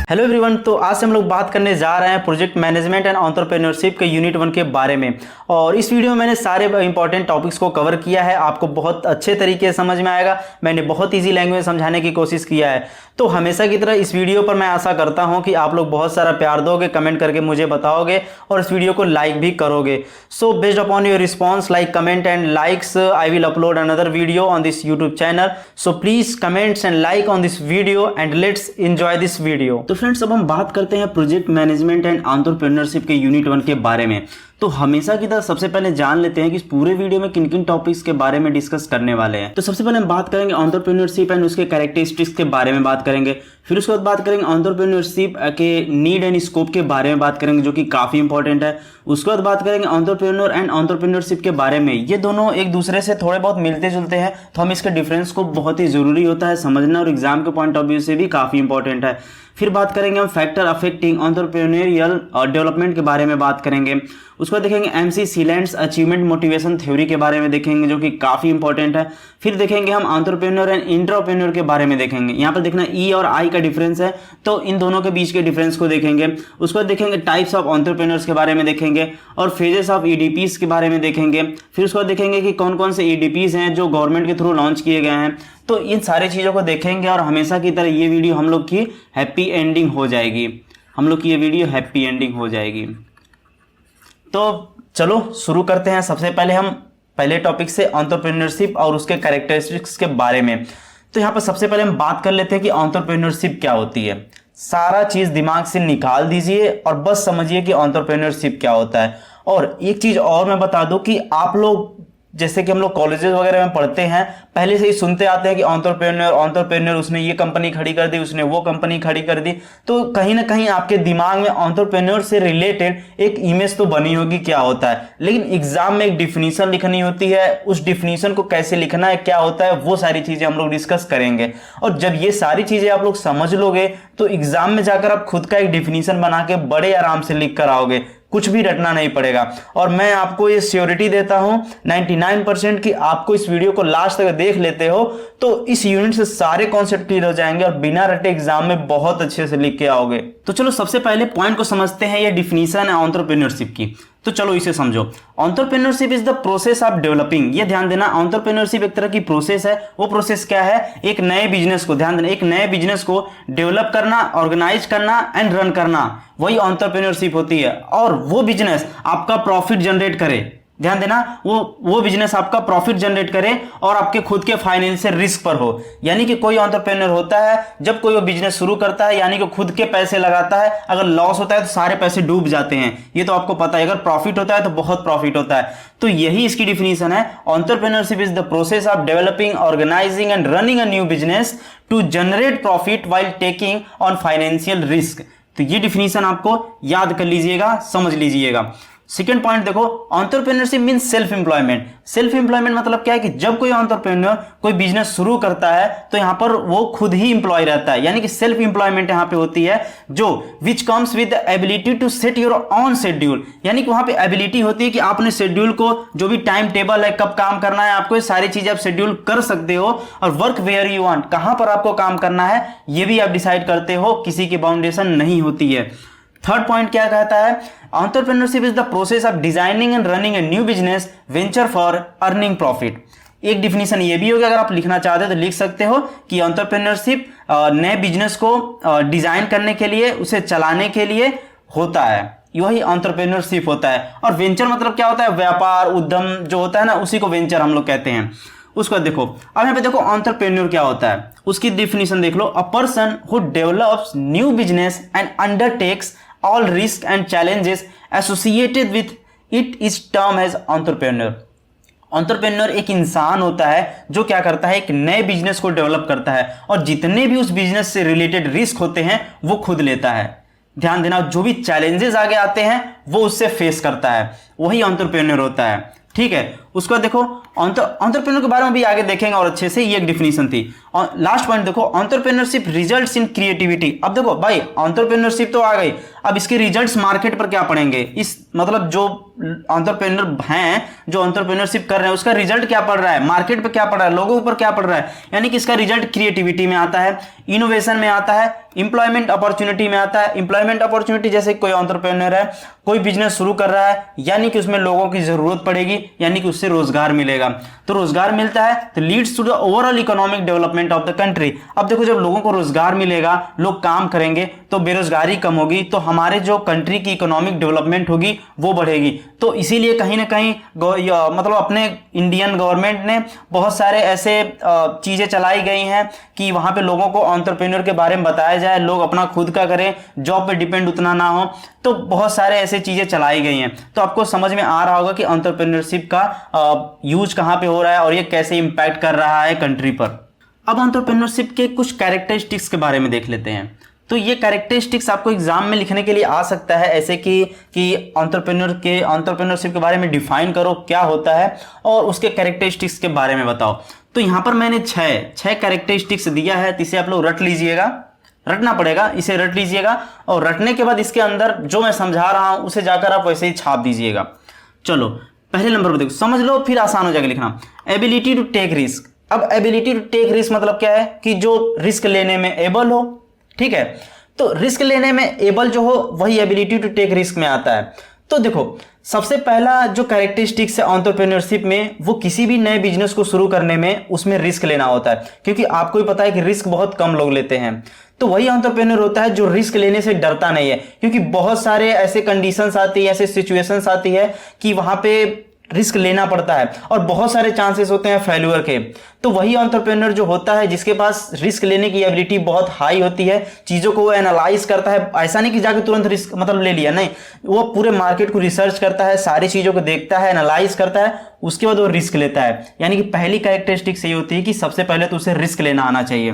Hello everyone, तो आज से हम लोग बात करने जा रहे हैं प्रोजेक्ट मैनेजमेंट एंड एंटरप्रेन्योरशिप के यूनिट 1 के बारे में। और इस वीडियो में मैंने सारे इंपॉर्टेंट टॉपिक्स को कवर किया है, आपको बहुत अच्छे तरीके से समझ में आएगा। मैंने बहुत इजी लैंग्वेज में समझाने की कोशिश किया है। तो हमेशा की तरह इस वीडियो पर मैं आशा करता हूं कि आप लोग बहुत सारा प्यार दोगे, कमेंट करके मुझे बताओगे और इस वीडियो को लाइक भी करोगे। So based upon your response, like, comment and likes, I will upload another video on this YouTube channel. So please comments and like on this video and let's enjoy this video. तो friends, अब हम बात करते हैं project management and entrepreneurship के unit 1 के बारे में। तो हमेशा की तरह सबसे पहले जान लेते हैं कि इस पूरे वीडियो में किन किन टॉपिक्स के बारे में डिस्कस करने वाले हैं। तो सबसे पहले हम बात करेंगे एंटरप्रेन्योरशिप एंड उसके कैरेक्टरिस्टिक्स के बारे में बात करेंगे। फिर उसके बाद बात करेंगे एंटरप्रेन्योरशिप के नीड एंड स्कोप के बारे में बात करेंगे, जो कि काफी इंपॉर्टेंट है। उसके बाद बात करेंगे एंटरप्रेन्योर एंड एंटरप्रेन्योरशिप के बारे में। ये दोनों एक दूसरे से थोड़े बहुत मिलते जुलते हैं, तो हम इसके डिफरेंस को बहुत ही जरूरी होता है समझना, और एग्जाम के पॉइंट ऑफ व्यू से भी काफी इंपॉर्टेंट है। फिर बात करेंगे हम फैक्टर अफेक्टिंग एंटरप्रेन्योरियल डेवलपमेंट के बारे में बात करेंगे। उसको देखेंगे MC sealants achievement motivation theory के बारे में देखेंगे, जो कि काफी इंपॉर्टेंट है। फिर देखेंगे हम एंटरप्रेन्योर एंड इंट्राप्रेन्योर के बारे में देखेंगे। यहाँ पर देखना E और I का डिफरेंस है, तो इन दोनों के बीच के डिफरेंस को देखेंगे। उसको देखेंगे टाइप्स ऑफ एंटरप्रेन्योर्स के बारे में देखेंगे और फेजेस ऑफ EDPs के बारे में देखेंगे। फिर उसको देखेंगे कि कौन कौन से EDPs हैं जो गवर्नमेंट के थ्रू लॉन्च किए गए हैं। तो इन सारी चीज़ों को देखेंगे और हमेशा की तरह ये वीडियो हम लोग की हैप्पी एंडिंग हो जाएगी। तो चलो शुरू करते हैं। सबसे पहले हम पहले टॉपिक से एंटरप्रेन्योरशिप और उसके कैरेक्टरिस्टिक्स के बारे में। तो यहाँ पर सबसे पहले हम बात कर लेते हैं कि एंटरप्रेन्योरशिप क्या होती है। सारा चीज़ दिमाग से निकाल दीजिए और बस समझिए कि एंटरप्रेन्योरशिप क्या होता है। और एक चीज़ और मैं बता दूं कि आप लोग, जैसे कि हम लोग कॉलेजेस वगैरह में पढ़ते हैं, पहले से ही सुनते आते हैं कि एंटरप्रेन्योर उसने ये कंपनी खड़ी कर दी, उसने वो कंपनी खड़ी कर दी। तो कहीं ना कहीं आपके दिमाग में एंटरप्रेन्योर से रिलेटेड एक इमेज तो बनी होगी क्या होता है, लेकिन एग्जाम में एक डिफिनीशन लिखनी होती है। उस डिफिनीशन को कैसे लिखना है, क्या होता है, वो सारी चीजें हम लोग डिस्कस करेंगे। और जब ये सारी चीजें आप लोग समझ लोगे तो एग्जाम में जाकर आप खुद का एक डिफिनीशन बना के बड़े आराम से लिख कर आओगे, कुछ भी रटना नहीं पड़ेगा। और मैं आपको ये श्योरिटी देता हूं 99% कि आपको इस वीडियो को लास्ट तक देख लेते हो तो इस यूनिट से सारे कॉन्सेप्ट क्लियर हो जाएंगे और बिना रटे एग्जाम में बहुत अच्छे से लिख के आओगे। तो चलो सबसे पहले पॉइंट को समझते हैं, ये डिफिनीशन है एंटरप्रेन्योरशिप की। तो चलो इसे समझो। Entrepreneurship is the process of developing. ये ध्यान देना, एंटरप्रेन्योरशिप एक तरह की प्रोसेस है। वो प्रोसेस क्या है? एक नए बिजनेस को, ध्यान देना, एक नए बिजनेस को डेवलप करना, ऑर्गेनाइज करना एंड रन करना, वही एंटरप्रेन्योरशिप होती है। और वो बिजनेस आपका प्रॉफिट जनरेट करे, ध्यान देना, वो बिजनेस आपका प्रॉफिट जनरेट करे और आपके खुद के फाइनेंशियल रिस्क पर हो। यानी कि कोई एंटरप्रेन्योर होता है जब कोई वो बिजनेस शुरू करता है, यानी कि खुद के पैसे लगाता है। अगर लॉस होता है तो सारे पैसे डूब जाते हैं, ये तो आपको पता है। अगर प्रॉफिट होता है तो बहुत प्रॉफिट होता है। तो यही इसकी डिफिनीशन है। Entrepreneurship is the process of developing, organizing and running a new business to generate profit while taking on financial risk. तो ये डिफिनीशन आपको याद कर लीजिएगा, समझ लीजिएगा। सेकेंड पॉइंट देखो, entrepreneurship means self employment. Self employment मतलब क्या है कि जब कोई एंटरप्रेन्योर कोई बिजनेस शुरू करता है तो यहां पर वो खुद ही एम्प्लॉय रहता है, यानी कि सेल्फ एम्प्लॉयमेंट यहां पे होती है, जो which comes with ability to set your own schedule. यानी कि वहां पे एबिलिटी होती है कि आपने शेड्यूल को, जो भी टाइम टेबल है, कब काम करना है आपको, ये सारी चीजें आप शेड्यूल कर सकते हो। और वर्क वेयर यू वांट, कहां पर आपको काम करना है ये भी आप डिसाइड करते हो, किसी की बाउंडेशन नहीं होती है। थर्ड पॉइंट क्या कहता है? Entrepreneurship is the process of designing and running a new business venture for earning profit. एक डिफिनीशन ये भी होगा, अगर आप लिखना चाहते हो तो लिख सकते हो कि एंटरप्रेन्योरशिप नए बिजनेस को डिजाइन करने के लिए, उसे चलाने के लिए होता है, यही एंटरप्रेन्योरशिप होता है। और वेंचर मतलब क्या होता है? व्यापार, उद्यम जो होता है ना, उसी को वेंचर हम लोग कहते हैं। उसको देखो, अब यहाँ पे देखो एंटरप्रेन्योर क्या होता है, उसकी डिफिनीशन देख लो। A person who develops new business and undertakes all risk and challenges associated with it is termed as entrepreneur। Entrepreneur एक इंसान होता है जो क्या करता है, एक नए बिजनेस को डेवलप करता है और जितने भी उस बिजनेस से रिलेटेड रिस्क होते हैं वो खुद लेता है। ध्यान देना, जो भी चैलेंजेस आगे आते हैं वो उससे फेस करता है, वही एंटरप्रेन्योर होता है। ठीक है। उसके बाद देखो एंटरप्रेन्योर के बारे में भी आगे देखेंगे और अच्छे से, ये एक डिफिनीशन थी। और लास्ट पॉइंट देखो, एंटरप्रेन्योरशिप रिजल्ट्स इन क्रिएटिविटी। अब देखो भाई एंटरप्रेन्योरशिप तो आ गई, अब इसके रिजल्ट्स मार्केट पर क्या पड़ेंगे, इस मतलब जो एंटरप्रेन्योर हैं, जो एंटरप्रेन्योरशिप कर रहे हैं, उसका रिजल्ट क्या पड़ रहा है, मार्केट पे क्या पड़ रहा है, लोगों ऊपर क्या पड़ रहा है। यानी कि इसका रिजल्ट क्रिएटिविटी में आता है, इनोवेशन में आता है, इंप्लॉयमेंट अपॉर्चुनिटी में आता है। इंप्लॉयमेंट अपॉर्चुनिटी जैसे कोई एंटरप्रेन्योर है, कोई बिजनेस शुरू कर रहा है, यानी कि उसमें लोगों की जरूरत पड़ेगी, यानी कि उससे रोजगार मिलेगा। तो रोजगार मिलता है तो leads to the overall economic development of the country. अब देखो जब लोगों को रोजगार मिलेगा, लोग काम करेंगे, तो बेरोजगारी कम होगी, तो हमारे जो कंट्री की इकोनॉमिक डेवलपमेंट होगी वो बढ़ेगी। तो इसीलिए कहीं ना कहीं मतलब अपने इंडियन गवर्नमेंट ने बहुत सारे ऐसे चीजें चलाई गई हैं कि वहां पे लोगों को एंटरप्रेन्योर के बारे में बताया जाए, लोग अपना खुद का करें, जॉब पे डिपेंड उतना ना हो। तो बहुत सारे ऐसे चीजें चलाई गई हैं। तो आपको समझ में आ रहा होगा कि एंटरप्रेन्योरशिप का यूज कहां पे हो रहा है और ये कैसे इंपैक्ट कर रहा है कंट्री पर। अब एंटरप्रेन्योरशिप के कुछ कैरेक्टरिस्टिक्स के बारे में देख लेते हैं। तो ये कैरेक्टरिस्टिक्स आपको एग्जाम में लिखने के लिए आ सकता है, ऐसे कि एंटरप्रेन्योरशिप के बारे में डिफाइन करो क्या होता है और उसके कैरेक्टरिस्टिक्स के बारे में बताओ। तो यहां पर मैंने छह कैरेक्टरिस्टिक्स दिया है, इसे आप लोग रट लीजिएगा, रटना पड़ेगा, इसे रट लीजिएगा और रटने के बाद इसके अंदर जो मैं समझा रहा हूं उसे जाकर आप वैसे ही छाप दीजिएगा। चलो पहले नंबर पर देखो, समझ लो फिर आसान हो जाएगा लिखना। Ability to take risk. अब एबिलिटी टू टेक रिस्क मतलब क्या है कि जो रिस्क लेने में एबल हो, ठीक है। तो रिस्क लेने में एबल जो हो वही एबिलिटी टू टेक रिस्क में आता है। तो देखो सबसे पहला जो कैरेक्टरिस्टिक्स है एंटरप्रेन्योरशिप में, वो किसी भी नए बिजनेस को शुरू करने में उसमें रिस्क लेना होता है, क्योंकि आपको ही पता है कि रिस्क बहुत कम लोग लेते हैं। तो वही एंटरप्रेन्योर होता है जो रिस्क लेने से डरता नहीं है, क्योंकि बहुत सारे ऐसे कंडीशंस आती है, ऐसे सिचुएशंस आती है कि वहां पे रिस्क लेना पड़ता है और बहुत सारे चांसेस होते हैं फेल्यूर के। तो वही एंटरप्रेन्योर जो होता है जिसके पास रिस्क लेने की एबिलिटी बहुत हाई होती है, चीजों को वो एनालाइज करता है, ऐसा नहीं कि जाके तुरंत रिस्क मतलब ले लिया, नहीं, वो पूरे मार्केट को रिसर्च करता है, सारी चीजों को देखता है, एनालाइज करता है, उसके बाद वो रिस्क लेता है। यानी कि पहली कैरेक्टरिस्टिक यही होती है कि सबसे पहले तो उसे रिस्क लेना आना चाहिए,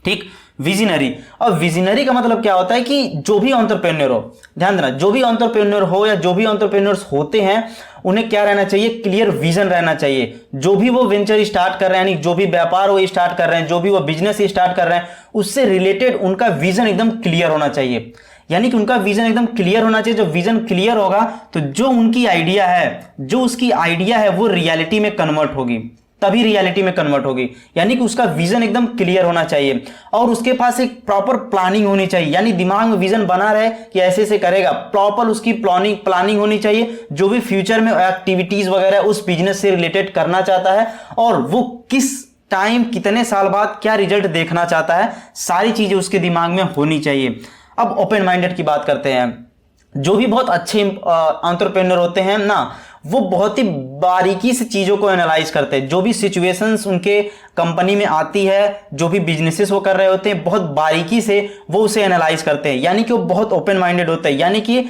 ठीक। विजनरी। और विजनरी का मतलब क्या होता है कि जो भी एंटरप्रेन्योर हो, ध्यान देना, जो भी एंटरप्रेन्योर हो या जो भी एंटरप्रेन्योर्स होते हैं उन्हें क्या रहना चाहिए, क्लियर विजन रहना चाहिए। जो भी वो वेंचर स्टार्ट कर रहे हैं, यानी जो भी व्यापार वो स्टार्ट कर रहे हैं, जो भी वो बिजनेस स्टार्ट कर रहे हैं, उससे रिलेटेड उनका विजन एकदम क्लियर होना चाहिए। यानी कि उनका विजन एकदम क्लियर होना चाहिए। जब विजन क्लियर होगा तो जो उनकी आइडिया है, जो उसकी आइडिया है वो रियलिटी में कन्वर्ट होगी, तभी रियलिटी में कन्वर्ट होगी। यानी कि उसका विजन एकदम क्लियर होना चाहिए और उसके पास एक प्रॉपर प्लानिंग होनी चाहिए, यानी दिमाग में विजन बना रहे कि ऐसे से करेगा, प्रॉपर उसकी प्लानिंग होनी चाहिए। जो भी फ्यूचर में एक्टिविटीज वगैरह उस बिजनेस से रिलेटेड करना चाहता है और वो किस टाइम कितने साल बाद क्या रिजल्ट देखना चाहता है, सारी चीजें उसके दिमाग में होनी चाहिए। अब ओपन माइंडेड की बात करते हैं। जो भी बहुत अच्छे एंटरप्रेन्योर होते हैं ना, वो बहुत ही बारीकी से चीजों को एनालाइज करते हैं। जो भी सिचुएशंस उनके कंपनी में आती है, जो भी बिजनेसेस वो कर रहे होते हैं, बहुत बारीकी से वो उसे एनालाइज करते हैं। यानी कि वो बहुत ओपन माइंडेड होते हैं, यानी कि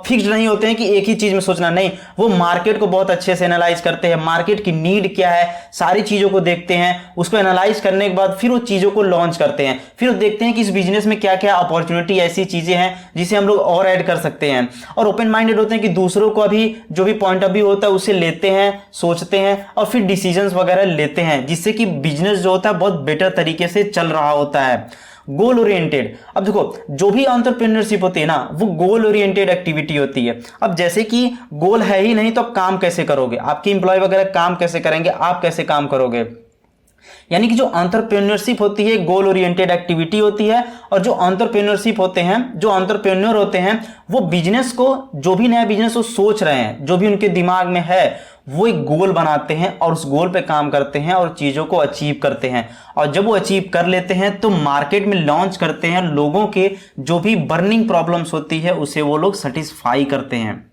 फिक्स्ड नहीं होते हैं कि एक ही चीज में सोचना, नहीं, वो मार्केट को बहुत अच्छे से एनालाइज करते हैं। मार्केट की नीड क्या है, सारी चीजों को देखते हैं, उसको एनालाइज करने के बाद फिर वो चीजों को लॉन्च करते हैं। फिर वो देखते हैं कि इस बिजनेस में क्या क्या अपॉर्चुनिटी ऐसी चीजें हैं जिसे हम लोग और ऐड कर सकते हैं। और ओपन माइंडेड होते हैं कि दूसरों को अभी जो भी पॉइंट ऑफ व्यू होता है उसे लेते हैं, सोचते हैं और फिर डिसीजंस वगैरह लेते हैं, जिससे कि बिजनेस जो होता है बहुत बेटर तरीके से चल रहा होता है। Goal oriented. अब देखो जो भी एंटरप्रेन्योरशिप होती है ना, वो गोल ओरिएंटेड एक्टिविटी होती है। अब जैसे कि गोल है ही नहीं तो आप काम कैसे करोगे, आपके एम्प्लॉय वगैरह काम कैसे करेंगे, आप कैसे काम करोगे। यानी कि जो एंटरप्रेन्योरशिप होती है गोल ओरिएंटेड एक्टिविटी होती है। और जो एंटरप्रेन्योरशिप होते हैं, जो एंटरप्रेन्योर होते हैं, वो बिजनेस को, जो भी नया बिजनेस वो सोच रहे हैं, जो भी उनके दिमाग में है, वो एक गोल बनाते हैं और उस गोल पे काम करते हैं और चीजों को अचीव करते हैं। और जब वो अचीव कर लेते हैं तो मार्केट में लॉन्च करते हैं, लोगों के जो भी बर्निंग प्रॉब्लम्स होती है उसे वो लोग सेटिस्फाई करते हैं।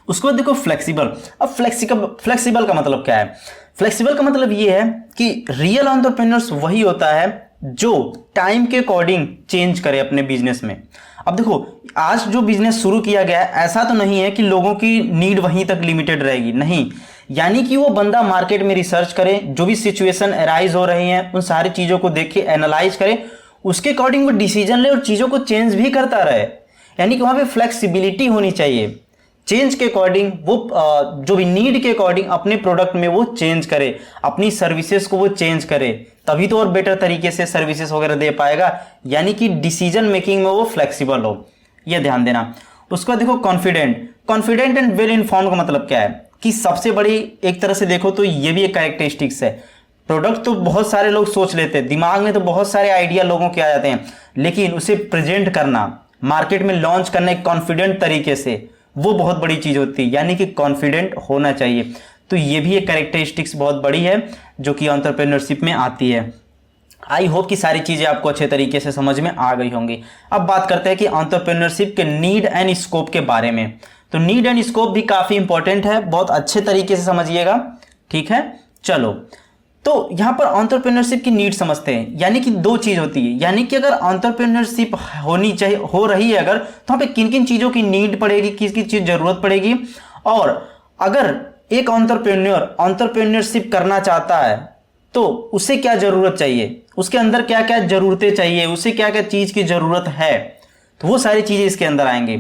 उसके बाद देखो फ्लेक्सिबल। अब फ्लेक्सिबल का मतलब क्या है? फ्लेक्सिबल का मतलब ये है कि रियल एंटरप्रेन्योर्स वही होता है जो टाइम के अकॉर्डिंग चेंज करे अपने बिजनेस में। अब देखो आज जो बिजनेस शुरू किया गया है, ऐसा तो नहीं है कि लोगों की नीड वहीं तक लिमिटेड रहेगी, नहीं। यानी कि वो बंदा मार्केट में रिसर्च करे, जो भी सिचुएशन अराइज हो रही हैं उन सारी चीजों को देखे, एनालाइज करे, उसके अकॉर्डिंग वो डिसीजन ले और चीजों को चेंज भी करता रहे। यानी कि वहां पे फ्लेक्सिबिलिटी होनी चाहिए, चेंज के अकॉर्डिंग वो जो भी नीड के अकॉर्डिंग अपने प्रोडक्ट में वो चेंज करे, अपनी सर्विसेज को वो चेंज करे, तभी तो और बेटर तरीके से सर्विसेज वगैरह दे पाएगा। यानी कि डिसीजन मेकिंग में वो फ्लेक्सिबल हो, ये ध्यान देना। उसका देखो कॉन्फिडेंट एंड वेल इन्फॉर्म्ड का मतलब क्या है कि सबसे बड़ी एक तरह से देखो तो ये भी एक कैरेक्टरिस्टिक्स है। प्रोडक्ट तो बहुत सारे लोग सोच लेते हैं, दिमाग में तो बहुत सारे आइडिया लोगों के आ जाते हैं, लेकिन उसे प्रेजेंट करना, मार्केट में लॉन्च करना एक कॉन्फिडेंट तरीके से, वो बहुत बड़ी चीज होती है। यानी कि कॉन्फिडेंट होना चाहिए। तो ये भी एक कैरेक्टरिस्टिक्स बहुत बड़ी है जो कि एंटरप्रेन्योरशिप में आती है। आई होप कि सारी चीजें आपको अच्छे तरीके से समझ में आ गई होंगी। अब बात करते हैं कि एंटरप्रेन्योरशिप के नीड एंड स्कोप के बारे में। तो नीड एंड स्कोप भी काफी इंपॉर्टेंट है, बहुत अच्छे तरीके से समझिएगा, ठीक है। चलो, तो यहां पर एंटरप्रेन्योरशिप की नीड समझते हैं। यानी कि दो चीज होती है, यानी कि अगर एंटरप्रेन्योरशिप होनी चाहिए, हो रही है अगर, तो वहां पे किन किन चीजों की नीड पड़ेगी, किस किस चीज जरूरत पड़ेगी, और अगर एक एंटरप्रेन्योरशिप करना चाहता है तो उसे क्या जरूरत चाहिए, उसके अंदर क्या क्या जरूरतें चाहिए, उसे क्या क्या चीज की जरूरत है, तो वो सारी चीजें इसके अंदर आएंगी।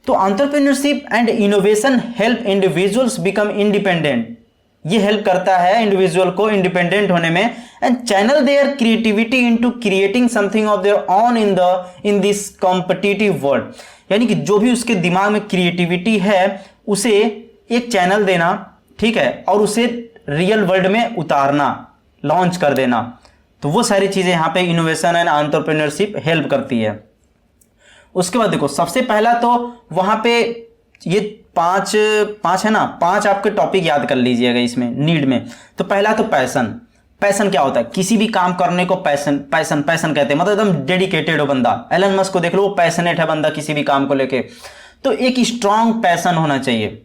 तो entrepreneurship and innovation help individuals become independent, ये हेल्प करता है इंडिविजुअल को इंडिपेंडेंट होने में, and channel their creativity into creating something of their own in this competitive world. यानी कि जो भी उसके दिमाग में क्रिएटिविटी है उसे एक चैनल देना, ठीक है, और उसे रियल वर्ल्ड में उतारना, लॉन्च कर देना। तो वो सारी चीजें यहाँ पे इनोवेशन एंड एंटरप्रेन्योरशिप हेल्प करती है। उसके बाद देखो, सबसे पहला तो वहां पे ये पांच है ना, पांच आपके टॉपिक याद कर लीजिएगा इसमें नीड में। तो पहला तो पैसन क्या होता है, किसी भी काम करने को पैसन कहते हैं, मतलब एकदम डेडिकेटेड हो बंदा। एलन मस्क को देख लो, वो पैशनेट है बंदा किसी भी काम को लेके। तो एक स्ट्रांग पैसन होना चाहिए।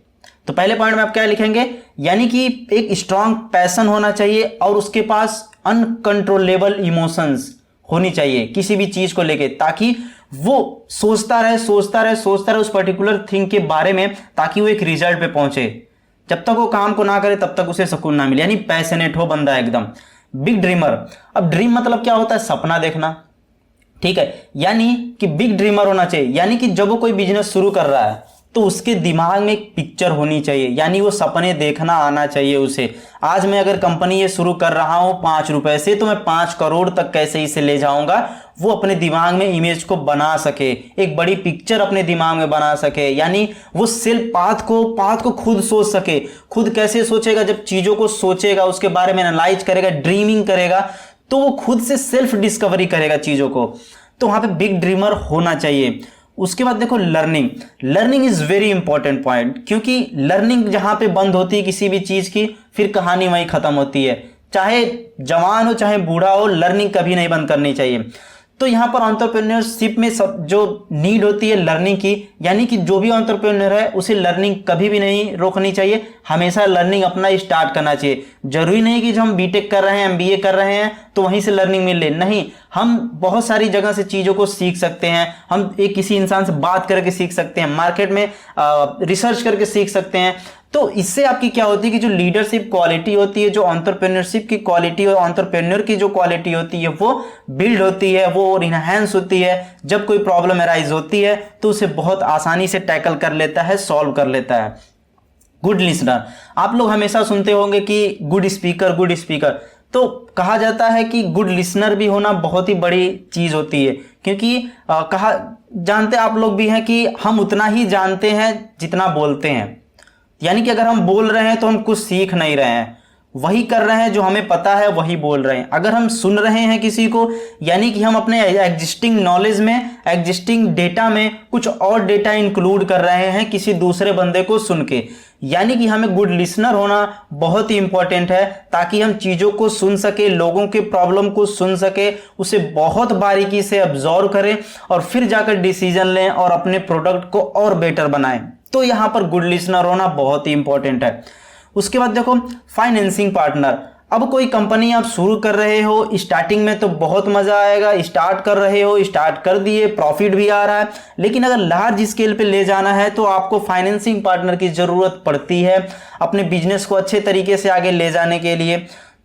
तो पहले पॉइंट में आप क्या लिखेंगे, यानी कि एक स्ट्रांग पैसन होना चाहिए और उसके पास अनकंट्रोलेबल इमोशंस होनी चाहिए किसी भी चीज को लेके, ताकि वो सोचता रहे उस पर्टिकुलर थिंग के बारे में, ताकि वो एक रिजल्ट पे पहुंचे। जब तक वो काम को ना करे तब तक उसे सुकून ना मिले। यानी पैशनेट हो बंदा एकदम। बिग ड्रीमर, अब ड्रीम मतलब क्या होता है, सपना देखना, ठीक है। यानी कि बिग ड्रीमर होना चाहिए, यानी कि जब वो कोई बिजनेस शुरू कर रहा है तो उसके दिमाग में एक पिक्चर होनी चाहिए, यानी वो सपने देखना आना चाहिए उसे। आज मैं अगर कंपनी ये शुरू कर रहा हूं 5 रुपए से, तो मैं 5 करोड़ तक कैसे इसे ले जाऊंगा, वो अपने दिमाग में इमेज को बना सके, एक बड़ी पिक्चर अपने दिमाग में बना सके। यानी वो सेल्फ पाथ को खुद सोच सके। खुद कैसे सोचेगा, जब चीजों को सोचेगा, उसके बारे में एनालाइज करेगा, ड्रीमिंग करेगा, तो वो खुद से सेल्फ डिस्कवरी करेगा चीजों को। तो वहां पे बिग ड्रीमर होना चाहिए। उसके बाद देखो, learning is very important point, क्योंकि लर्निंग जहां पे बंद होती है किसी भी चीज की, फिर कहानी वहीं खत्म होती है। चाहे जवान हो चाहे बूढ़ा हो, लर्निंग कभी नहीं बंद करनी चाहिए। तो यहां पर एंटरप्रेन्योरशिप में सब जो नीड होती है लर्निंग की, यानी कि जो भी एंटरप्रेन्योर है उसे लर्निंग कभी भी नहीं रोकनी चाहिए, हमेशा लर्निंग अपना स्टार्ट करना चाहिए। जरूरी नहीं कि जो हम बीटेक कर रहे हैं, एमबीए कर रहे हैं तो वहीं से लर्निंग मिल ले, नहीं, हम बहुत सारी जगह से चीजों को सीख सकते हैं। हम एक किसी इंसान से बात करके सीख सकते हैं, मार्केट में रिसर्च करके सीख सकते हैं। तो इससे आपकी क्या होती है कि जो लीडरशिप क्वालिटी होती है, जो एंटरप्रेन्योरशिप की क्वालिटी और एंटरप्रेन्योर की जो क्वालिटी होती है, वो बिल्ड होती है, वो इनहैंस होती है। जब कोई प्रॉब्लम अराइज होती है तो उसे बहुत आसानी से टैकल कर लेता है, सॉल्व कर लेता है। गुड लिसनर, आप लोग हमेशा सुनते होंगे कि गुड स्पीकर, तो कहा जाता है कि गुड लिसनर भी होना बहुत ही बड़ी चीज होती है, क्योंकि कहा जानते आप लोग भी हैं कि हम उतना ही जानते हैं जितना बोलते हैं। यानी कि अगर हम बोल रहे हैं तो हम कुछ सीख नहीं रहे हैं, वही कर रहे हैं जो हमें पता है, वही बोल रहे हैं। अगर हम सुन रहे हैं किसी को, यानी कि हम अपने एग्जिस्टिंग नॉलेज में, एग्जिस्टिंग डेटा में कुछ और डेटा इंक्लूड कर रहे हैं किसी दूसरे बंदे को सुन के। यानी कि हमें गुड लिसनर होना बहुत ही इंपॉर्टेंट है, ताकि हम चीजों को सुन सके, लोगों के प्रॉब्लम को सुन सके, उसे बहुत बारीकी से ऑब्जर्व करें और फिर जाकर डिसीजन लें और अपने प्रोडक्ट को और बेटर बनाएं। तो यहां पर गुड लिसनर होना बहुत ही इंपॉर्टेंट है। उसके बाद देखो, फाइनेंसिंग पार्टनर। अब कोई कंपनी आप शुरू कर रहे हो, स्टार्टिंग में तो बहुत मजा आएगा, स्टार्ट कर रहे हो, स्टार्ट कर दिए, प्रॉफिट भी आ रहा है, लेकिन अगर लार्ज स्केल पे ले जाना है तो आपको फाइनेंसिंग पार्टनर की जरूरत पड़ती है अपने बिजनेस को अच्छे तरीके से आगे ले जाने के लिए।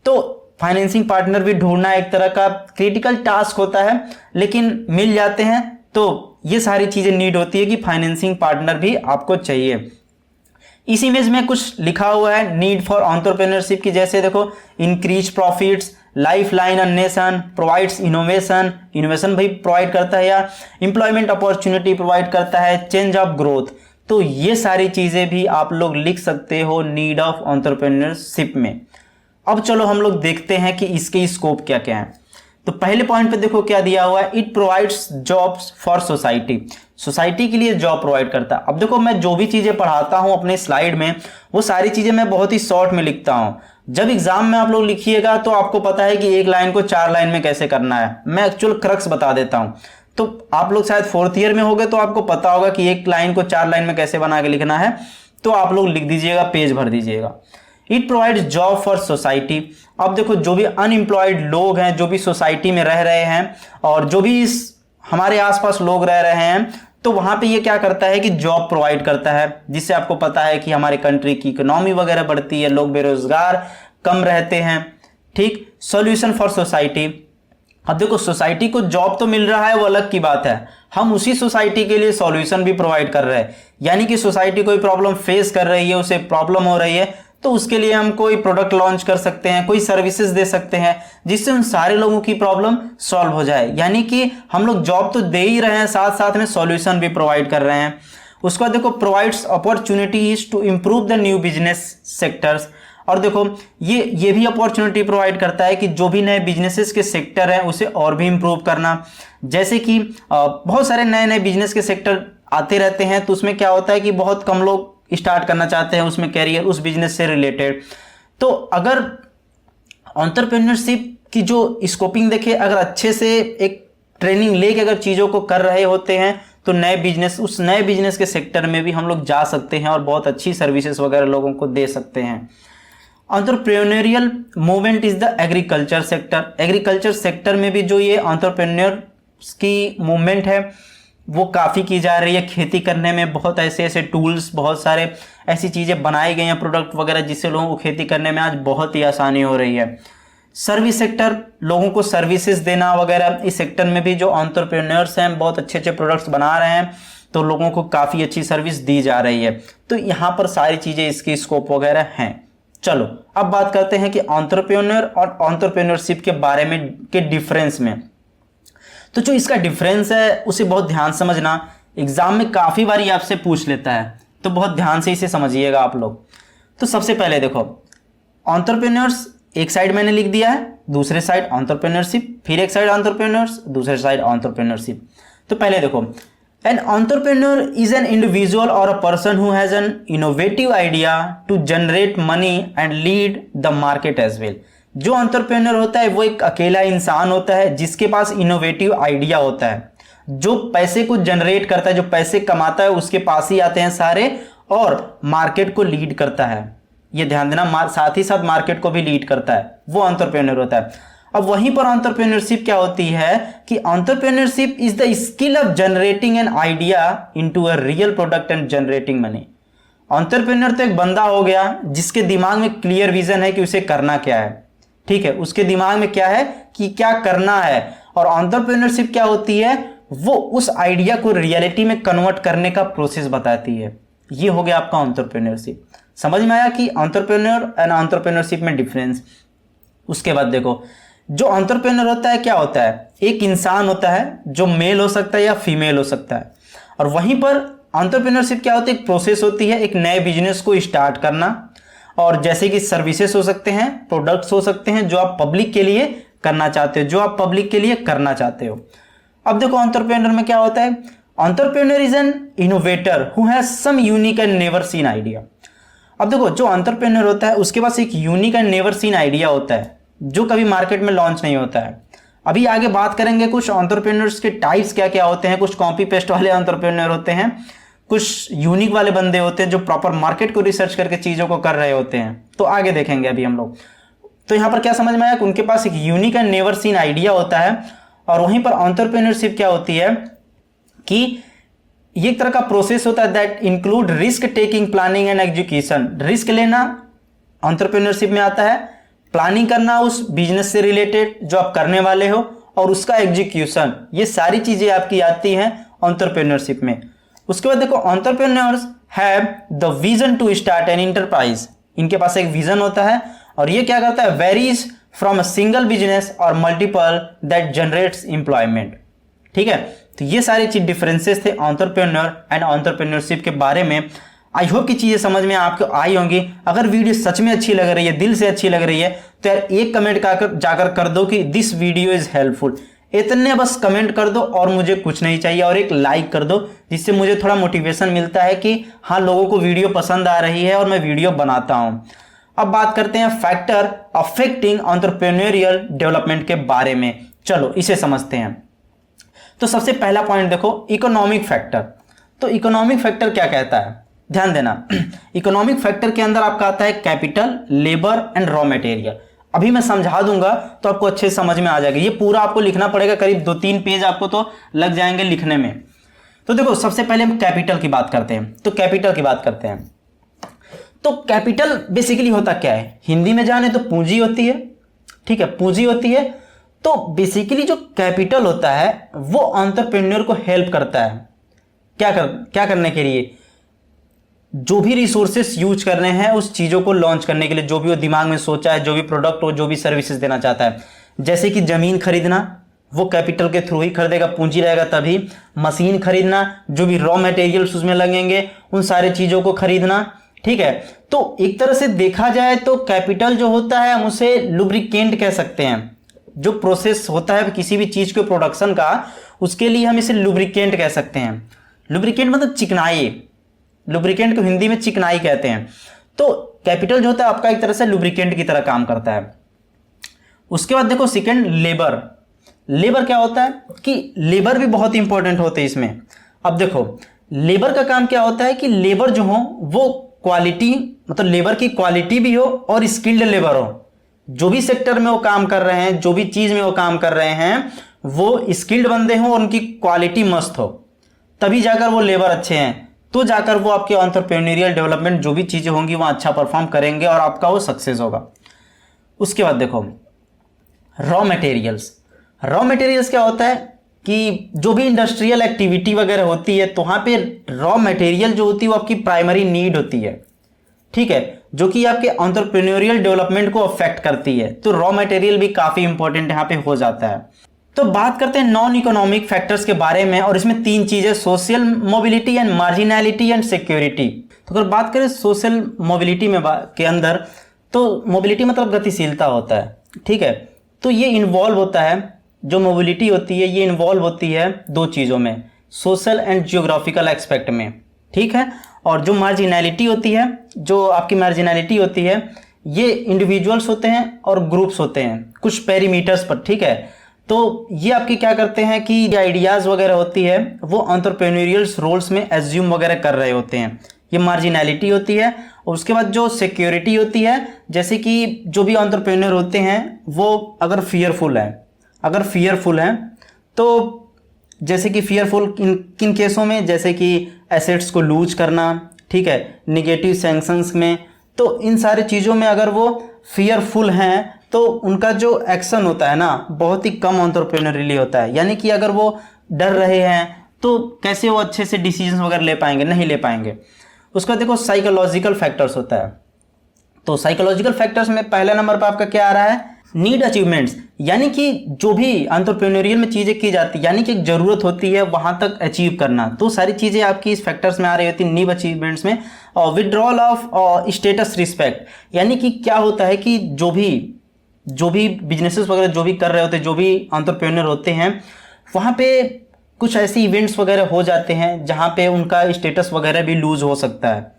तो फाइनेंसिंग पार्टनर भी ढूंढना एक तरह का क्रिटिकल टास्क होता है, लेकिन मिल जाते हैं। तो ये सारी चीजें नीड होती है कि फाइनेंसिंग पार्टनर भी आपको चाहिए। इस इमेज में कुछ लिखा हुआ है नीड फॉर एंटरप्रेन्योरशिप की, जैसे देखो increase profits, life line on nation, provides innovation, innovation भाई प्रोवाइड करता है, या एम्प्लॉयमेंट अपॉर्चुनिटी प्रोवाइड करता है, चेंज ऑफ ग्रोथ। तो ये सारी चीजें भी आप लोग लिख सकते हो नीड ऑफ एंटरप्रेन्योरशिप में। अब चलो हम लोग देखते हैं कि इसके स्कोप क्या क्या है। तो पहले पॉइंट पे देखो क्या दिया हुआ है, it provides jobs for society, society के लिए जॉब प्रोवाइड करता है। अब देखो मैं जो भी चीजें पढ़ाता हूं अपने स्लाइड में वो सारी चीजें मैं बहुत ही शॉर्ट में लिखता हूं। जब एग्जाम में आप लोग लिखिएगा तो आपको पता है कि एक लाइन को 4 लाइन में कैसे करना है, मैं एक्चुअल क्रक्स बता देता हूं। तो आप लोग शायद 4th ईयर में होगे तो आपको पता होगा कि एक लाइन को 4 लाइन में कैसे बना के लिखना है, तो आप लोग लिख दीजिएगा, पेज भर दीजिएगा। It provides job for society. अब देखो जो भी अनएम्प्लॉयड लोग हैं, जो भी सोसाइटी में रह रहे हैं और जो भी हमारे आसपास लोग रह रहे हैं, तो वहां पे ये क्या करता है कि जॉब प्रोवाइड करता है, जिससे आपको पता है कि हमारे कंट्री की इकोनॉमी वगैरह बढ़ती है, लोग बेरोजगार कम रहते हैं। ठीक। Solution for society. अब देखो सोसाइटी को जॉब तो मिल रहा है वो अलग की बात है, हम उसी सोसाइटी के लिए सॉल्यूशन भी प्रोवाइड कर रहे हैं। यानी कि सोसाइटी कोई प्रॉब्लम फेस कर रही है, उसे प्रॉब्लम हो रही है, तो उसके लिए हम कोई प्रोडक्ट लॉन्च कर सकते हैं, कोई सर्विसेज दे सकते हैं जिससे उन सारे लोगों की प्रॉब्लम सॉल्व हो जाए। यानी कि हम लोग जॉब तो दे ही रहे हैं, साथ साथ में सॉल्यूशन भी प्रोवाइड कर रहे हैं। उसके बाद देखो provides opportunities to improve the new business sectors. और देखो ये भी अपॉर्चुनिटी प्रोवाइड करता है कि जो भी नए बिजनेसेस के सेक्टर हैं उसे और भी इंप्रूव करना। जैसे कि बहुत सारे नए नए बिजनेस के सेक्टर आते रहते हैं, तो उसमें क्या होता है कि बहुत कम लोग स्टार्ट करना चाहते हैं उसमें कैरियर, उस बिजनेस से रिलेटेड। तो अगर एंटरप्रेन्योरशिप की जो स्कोपिंग देखे, अगर अच्छे से एक ट्रेनिंग लेके अगर चीज़ों को कर रहे होते हैं तो नए बिजनेस, उस नए बिजनेस के सेक्टर में भी हम लोग जा सकते हैं और बहुत अच्छी सर्विसेज वगैरह लोगों को दे सकते हैं। Entrepreneurial movement is the agriculture sector. Agriculture sector में भी जो ये एंटरप्रेन्योर्स की मूवमेंट है वो काफ़ी की जा रही है। खेती करने में बहुत ऐसे ऐसे टूल्स, बहुत सारे ऐसी चीज़ें बनाई गई हैं, प्रोडक्ट वगैरह, जिससे लोगों को खेती करने में आज बहुत ही आसानी हो रही है। सर्विस सेक्टर, लोगों को सर्विसेज देना वगैरह, इस सेक्टर में भी जो एंटरप्रेन्योर्स हैं बहुत अच्छे अच्छे प्रोडक्ट्स बना रहे हैं, तो लोगों को काफ़ी अच्छी सर्विस दी जा रही है। तो यहाँ पर सारी चीज़ें इसकी स्कोप वगैरह हैं। चलो अब बात करते हैं कि एंटरप्रेन्योर और एंटरप्रेन्योरशिप के बारे में के डिफरेंस में। तो जो इसका डिफरेंस है उसे बहुत ध्यान समझना, एग्जाम में काफ़ी बारी आपसे पूछ लेता है, तो बहुत ध्यान से इसे समझिएगा आप लोग। तो सबसे पहले देखो एंटरप्रेन्योर्स एक साइड मैंने लिख दिया है, दूसरे साइड एंटरप्रेन्योरशिप, फिर एक साइड एंटरप्रेन्योर्स, दूसरे साइड एंटरप्रेन्योरशिप। तो पहले देखो an entrepreneur is an individual और a person who has an innovative idea to generate money and lead the market as well. जो एंटरप्रेन्योर होता है वो एक अकेला इंसान होता है जिसके पास इनोवेटिव आइडिया होता है, जो पैसे को जनरेट करता है, जो पैसे कमाता है उसके पास ही आते हैं सारे, और मार्केट को लीड करता है। ये ध्यान देना, साथ ही साथ मार्केट को भी लीड करता है, वो एंटरप्रेन्योर होता है। अब वहीं पर एंटरप्रेन्योरशिप क्या होती है कि entrepreneurship is the skill of generating an idea into a real product and generating money. Entrepreneur तो एक बंदा हो गया जिसके दिमाग में क्लियर विजन है कि उसे करना क्या है, ठीक है, उसके दिमाग में क्या है कि क्या करना है। और एंटरप्रेन्योरशिप क्या होती है, वो उस आइडिया को रियलिटी में कन्वर्ट करने का प्रोसेस बताती है। ये हो गया आपका एंटरप्रेन्योरशिप। समझ में आया कि एंटरप्रेन्योर एंड एंटरप्रेन्योरशिप में डिफरेंस। उसके बाद देखो जो एंटरप्रेन्योर होता है क्या होता है, एक इंसान होता है जो मेल हो सकता है या फीमेल हो सकता है। और वहीं पर एंटरप्रेन्योरशिप क्या होती है, एक प्रोसेस होती है एक नए बिजनेस को स्टार्ट करना, और जैसे कि सर्विसेज हो सकते हैं, प्रोडक्ट्स हो सकते हैं जो आप पब्लिक के लिए करना चाहते हो, जो आप पब्लिक के लिए करना चाहते हो। अब देखो एंटरप्रेन्योर में क्या होता है, entrepreneur is an innovator who has some unique and never seen idea. अब देखो जो एंटरप्रेन्योर होता है उसके पास एक unique and never seen idea होता है जो कभी मार्केट में लॉन्च नहीं होता है। अभी आगे बात करेंगे कुछ एंटरप्रेन्योर्स के टाइप्स क्या क्या होते हैं। कुछ कॉपी पेस्ट वाले एंटरप्रेन्योर होते हैं, कुछ यूनिक वाले बंदे होते हैं जो प्रॉपर मार्केट को रिसर्च करके चीज़ों को कर रहे होते हैं। तो आगे देखेंगे अभी हम लोग। तो यहाँ पर क्या समझ में आया कि उनके पास एक unique and never seen idea होता है। और वहीं पर एंटरप्रेन्योरशिप क्या होती है कि ये एक तरह का प्रोसेस होता है that include risk taking, planning and execution. Risk लेना एंटरप्रेन्योरशिप में आता है, प्लानिंग करना उस बिजनेस से रिलेटेड जो आप करने वाले हो, और उसका एग्जीक्यूशन, ये सारी चीज़ें आपकी आती हैं एंटरप्रेन्योरशिप में। उसके बाद देखो entrepreneurs have the vision to start an enterprise. इनके पास एक विजन होता है और ये क्या करता है, varies from a single business और मल्टीपल दैट जनरेट्स एम्प्लॉयमेंट। ठीक है, तो ये सारी चीज डिफरेंसेस थे एंटरप्रेन्योर एंड एंटरप्रेन्योरशिप के बारे में। आई होप कि चीजें समझ में आपको आई होंगी। अगर वीडियो सच में अच्छी लग रही है, दिल से अच्छी लग रही है, तो यार एक कमेंट जाकर कर दो कि दिस वीडियो इज हेल्पफुल। इतने बस कमेंट कर दो और मुझे कुछ नहीं चाहिए, और एक लाइक कर दो जिससे मुझे थोड़ा मोटिवेशन मिलता है कि हाँ, लोगों को वीडियो पसंद आ रही है और मैं वीडियो बनाता हूं। अब बात करते हैं फैक्टर अफेक्टिंग एंटरप्रेन्योरियल डेवलपमेंट के बारे में। चलो इसे समझते हैं। तो सबसे पहला पॉइंट देखो, इकोनॉमिक फैक्टर। तो इकोनॉमिक फैक्टर क्या कहता है, ध्यान देना। इकोनॉमिक फैक्टर के अंदर आपका आता है capital, labour and raw material. अभी मैं समझा दूंगा तो आपको अच्छे से समझ में आ जाएगा। ये पूरा आपको लिखना पड़ेगा, करीब 2-3 पेज आपको तो लग जाएंगे लिखने में। तो देखो, सबसे पहले हम कैपिटल की बात करते हैं। तो कैपिटल की बात करते हैं तो कैपिटल बेसिकली होता क्या है, हिंदी में जाने तो पूंजी होती है। ठीक है, पूंजी होती है। तो बेसिकली जो कैपिटल होता है वो एंटरप्रेन्योर को हेल्प करता है क्या करने के लिए, जो भी रिसोर्सेस यूज करने हैं उस चीज़ों को लॉन्च करने के लिए, जो भी वो दिमाग में सोचा है, जो भी प्रोडक्ट हो, जो भी सर्विसेज देना चाहता है। जैसे कि ज़मीन खरीदना, वो कैपिटल के थ्रू ही खरीदेगा, पूंजी रहेगा तभी। मशीन खरीदना, जो भी रॉ मटेरियल्स उसमें लगेंगे, उन सारे चीज़ों को खरीदना। ठीक है, तो एक तरह से देखा जाए तो कैपिटल जो होता है हम उसे लुब्रिकेंट कह सकते हैं। जो प्रोसेस होता है किसी भी चीज़ के प्रोडक्शन का, उसके लिए हम इसे लुब्रिकेंट कह सकते हैं। लुब्रिकेंट मतलब चिकनाई, लुब्रिकेंट को हिंदी में चिकनाई कहते हैं। तो कैपिटल जो होता है आपका एक तरह से लुब्रिकेंट की तरह काम करता है। उसके बाद देखो सेकंड, लेबर। लेबर क्या होता है कि लेबर भी बहुत इंपॉर्टेंट होते हैं इसमें। अब देखो, लेबर का काम क्या होता है कि लेबर जो हो वो क्वालिटी, मतलब लेबर की क्वालिटी भी हो और स्किल्ड लेबर हो। जो भी सेक्टर में वो काम कर रहे हैं, जो भी चीज में वो काम कर रहे हैं, वो स्किल्ड बंदे हों और उनकी क्वालिटी मस्त हो, तभी जाकर वो लेबर अच्छे हैं। तो जाकर वो आपके एंटरप्रेन्योरियल डेवलपमेंट जो भी चीजें होंगी वहां अच्छा परफॉर्म करेंगे और आपका वो सक्सेस होगा। उसके बाद देखो रॉ मटेरियल्स। रॉ मटेरियल्स क्या होता है कि जो भी इंडस्ट्रियल एक्टिविटी वगैरह होती है तो वहां पे रॉ मटेरियल जो होती है वो आपकी प्राइमरी नीड होती है। ठीक है, जो कि आपके एंटरप्रेन्योरियल डेवलपमेंट को अफेक्ट करती है। तो रॉ मटेरियल भी काफी इंपॉर्टेंट यहाँ पे हो जाता है। तो बात करते हैं नॉन इकोनॉमिक फैक्टर्स के बारे में, और इसमें 3 चीजें, social mobility and marginality and security. तो अगर बात करें सोशल मोबिलिटी में के अंदर, तो मोबिलिटी मतलब गतिशीलता होता है। ठीक है, तो ये इन्वॉल्व होता है, जो मोबिलिटी होती है ये इन्वॉल्व होती है 2 चीज़ों में, सोशल एंड जियोग्राफिकल एक्सपेक्ट में। ठीक है, और जो मार्जिनैलिटी होती है, जो आपकी मार्जिनैलिटी होती है, ये इंडिविजुअल्स होते हैं और ग्रुप्स होते हैं कुछ पेरीमीटर्स पर। ठीक है, तो ये आपके क्या करते हैं कि आइडियाज़ वगैरह होती है वो एंटरप्रेन्योरियल रोल्स में एज्यूम वगैरह कर रहे होते हैं, ये मार्जिनैलिटी होती है। और उसके बाद जो सिक्योरिटी होती है, जैसे कि जो भी एंटरप्रेन्योर होते हैं वो अगर फियरफुल हैं तो जैसे कि फियरफुल किन केसों में, जैसे कि एसेट्स को लूज करना, ठीक है, निगेटिव सैंक्शंस में, तो इन सारी चीज़ों में अगर वो फियरफुल हैं तो उनका जो एक्शन होता है ना बहुत ही कम एंटरप्रेन्योरियली होता है। यानी कि अगर वो डर रहे हैं तो कैसे वो अच्छे से डिसीजन वगैरह ले पाएंगे, नहीं ले पाएंगे। उसका देखो साइकोलॉजिकल फैक्टर्स होता है। तो साइकोलॉजिकल फैक्टर्स में पहले नंबर पर आपका क्या आ रहा है, नीड अचीवमेंट्स। यानी कि जो भी एंटरप्रेन्योरियल में चीज़ें की जाती है, यानी कि एक ज़रूरत होती है वहां तक अचीव करना, तो सारी चीज़ें आपकी इस फैक्टर्स में आ रही होती है, नीड अचीवमेंट्स में। और विड्रॉल ऑफ स्टेटस रिस्पेक्ट, यानी कि क्या होता है कि जो भी बिजनेसेस वगैरह जो भी कर रहे होते हैं, जो भी एंटरप्रेन्योर होते हैं, वहाँ पे कुछ ऐसे इवेंट्स वगैरह हो जाते हैं जहाँ पे उनका स्टेटस वगैरह भी लूज हो सकता है।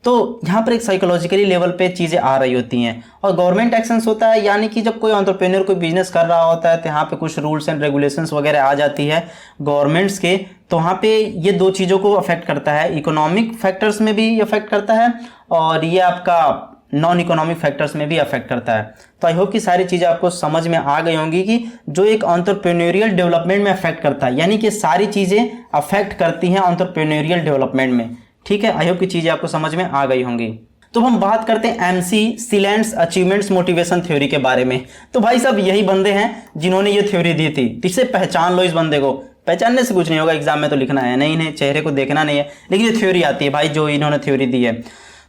तो यहाँ पर एक साइकोलॉजिकली लेवल पे चीज़ें आ रही होती हैं। और गवर्नमेंट एक्शंस होता है, यानी कि जब कोई एंटरप्रेन्योर कोई बिजनेस कर रहा होता है तो यहाँ पे कुछ रूल्स एंड रेगुलेशंस वगैरह आ जाती है गवर्नमेंट्स के, तो वहाँ पे ये 2 चीज़ों को अफेक्ट करता है, इकोनॉमिक फैक्टर्स में भी अफेक्ट करता है और ये आपका नॉन इकोनॉमिक फैक्टर्स में भी अफेक्ट करता है। तो आई होप कि सारी चीज़ें आपको समझ में आ गई होंगी कि जो एक एंटरप्रेन्योरियल डेवलपमेंट में अफेक्ट करता है, यानी कि सारी चीज़ें अफेक्ट करती हैं एंटरप्रेन्योरियल डेवलपमेंट में। ठीक है, आई होप की चीज़ें आपको समझ में आ गई होंगी। तो हम बात करते हैं MC sealants achievements motivation theory के बारे में। तो भाई साहब यही बंदे हैं जिन्होंने ये थ्योरी दी थी, इससे पहचान लो इस बंदे को, पहचानने से कुछ नहीं होगा, एग्जाम में तो लिखना है नहीं, नहीं चेहरे को देखना नहीं है, लेकिन ये थ्योरी आती है भाई जो इन्होंने थ्योरी दी है।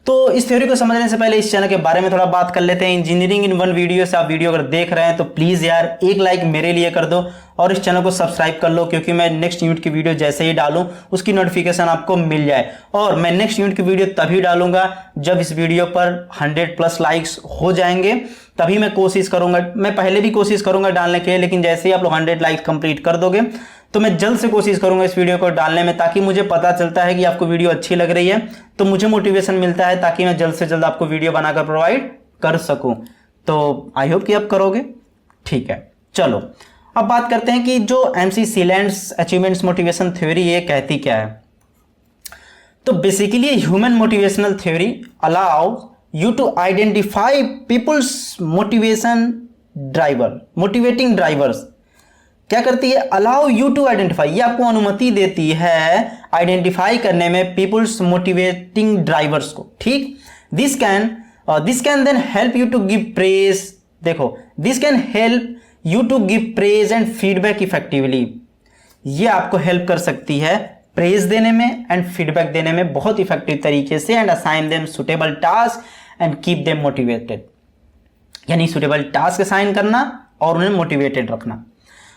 तो इस थ्योरी को समझने से पहले इस चैनल के बारे में थोड़ा बात कर लेते हैं। इंजीनियरिंग इन वन वीडियो से आप वीडियो अगर देख रहे हैं तो प्लीज़ यार एक लाइक मेरे लिए कर दो और इस चैनल को सब्सक्राइब कर लो, क्योंकि मैं नेक्स्ट यूनिट की वीडियो जैसे ही डालूं उसकी नोटिफिकेशन आपको मिल जाए। और मैं नेक्स्ट यूनिट की वीडियो तभी डालूंगा जब इस वीडियो पर 100+ लाइक्स हो जाएंगे, तभी मैं कोशिश करूंगा। मैं पहले भी कोशिश करूंगा डालने के लिए, लेकिन जैसे ही आप लोग 100 लाइक्स कंप्लीट कर दोगे तो मैं जल्द से कोशिश करूंगा इस वीडियो को डालने में, ताकि मुझे पता चलता है कि आपको वीडियो अच्छी लग रही है, तो मुझे मोटिवेशन मिलता है ताकि मैं जल्द से जल्द आपको वीडियो बनाकर प्रोवाइड कर सकूं। तो आई होप कि आप करोगे। ठीक है, चलो अब बात करते हैं कि जो MC Clelland's achievements motivation theory ये कहती क्या है। तो basically human motivational theory allow you to identify people's motivating drivers. क्या करती है? अलाउ यू टू आइडेंटिफाई, ये आपको अनुमति देती है आइडेंटिफाई करने में पीपल्स मोटिवेटिंग ड्राइवर्स को। ठीक, this can then help you to give praise. देखो, this can help you to give praise and feedback effectively. ये आपको हेल्प कर सकती है प्रेज देने में एंड फीडबैक देने में बहुत इफेक्टिव तरीके से, and assign them suitable task and keep them motivated. यानी सुटेबल टास्क असाइन करना और उन्हें मोटिवेटेड रखना।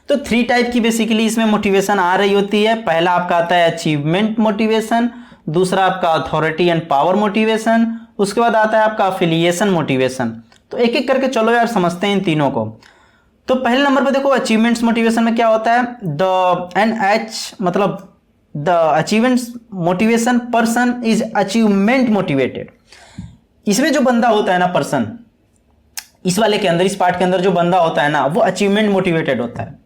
तो 3 टाइप की बेसिकली इसमें मोटिवेशन आ रही होती है। पहला आपका आता है अचीवमेंट मोटिवेशन, दूसरा आपका अथॉरिटी एंड पावर मोटिवेशन, उसके बाद आता है आपका अफिलिएशन मोटिवेशन। तो एक एक करके चलो यार समझते हैं इन तीनों को। तो पहले नंबर पे देखो अचीवमेंट्स मोटिवेशन में क्या होता है, the achievements motivation person is achievement motivated. इसमें जो बंदा होता है ना पर्सन, इस वाले के अंदर, इस पार्ट के अंदर जो बंदा होता है ना वो अचीवमेंट मोटिवेटेड होता है।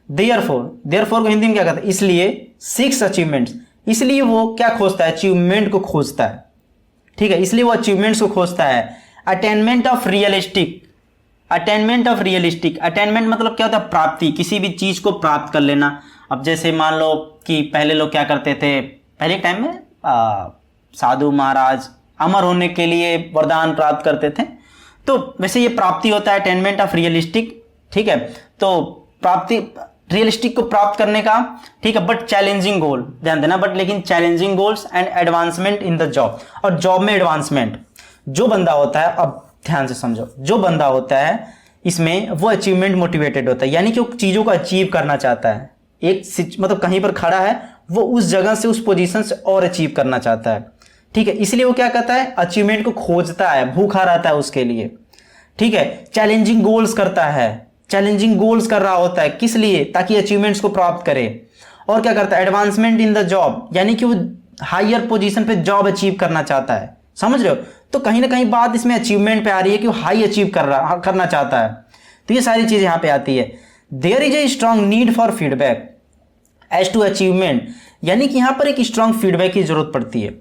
देयरफॉर को हिंदी में क्या कहते हैं, इसलिए 6 अचीवमेंट्स, इसलिए वो क्या खोजता है, अचीवमेंट को खोजता है। ठीक है, इसलिए वो अचीवमेंट्स को खोजता है। अटेनमेंट ऑफ रियलिस्टिक, अटेनमेंट मतलब क्या होता है, प्राप्ति, किसी भी चीज को प्राप्त कर लेना। अब जैसे मान लो कि पहले लोग क्या करते थे, पहले टाइम में साधु महाराज अमर होने के लिए वरदान प्राप्त करते थे, तो वैसे ये प्राप्ति होता है, अटेनमेंट ऑफ रियलिस्टिक। ठीक है, तो प्राप्ति रियलिस्टिक को प्राप्त करने का, ठीक है, बट चैलेंजिंग गोल, ध्यान देना, बट लेकिन challenging goals and advancement in the job, और जॉब में एडवांसमेंट। जो बंदा होता है, अब ध्यान से समझो, जो बंदा होता है इसमें वो अचीवमेंट मोटिवेटेड होता है, यानी कि वो चीजों को अचीव करना चाहता है। मतलब कहीं पर खड़ा है, वो उस जगह से, उस पोजीशन से और अचीव करना चाहता है। ठीक है, इसलिए वो क्या करता है, अचीवमेंट को खोजता है, भूखा रहता है उसके लिए। ठीक है, चैलेंजिंग गोल्स करता है, चैलेंजिंग गोल्स कर रहा होता है, किस लिए, ताकि अचीवमेंट्स को प्राप्त करे। और क्या करता है, एडवांसमेंट इन द जॉब, यानी कि वो हायर पोजीशन पे जॉब अचीव करना चाहता है। समझ रहे हो? तो कहीं ना कहीं बात इसमें अचीवमेंट पे आ रही है कि वो हाई अचीव करना चाहता है। तो ये सारी चीजें यहां पे आती है। There is a strong need for feedback as to achievement, यानी कि यहां पर एक स्ट्रॉन्ग फीडबैक की जरूरत पड़ती है।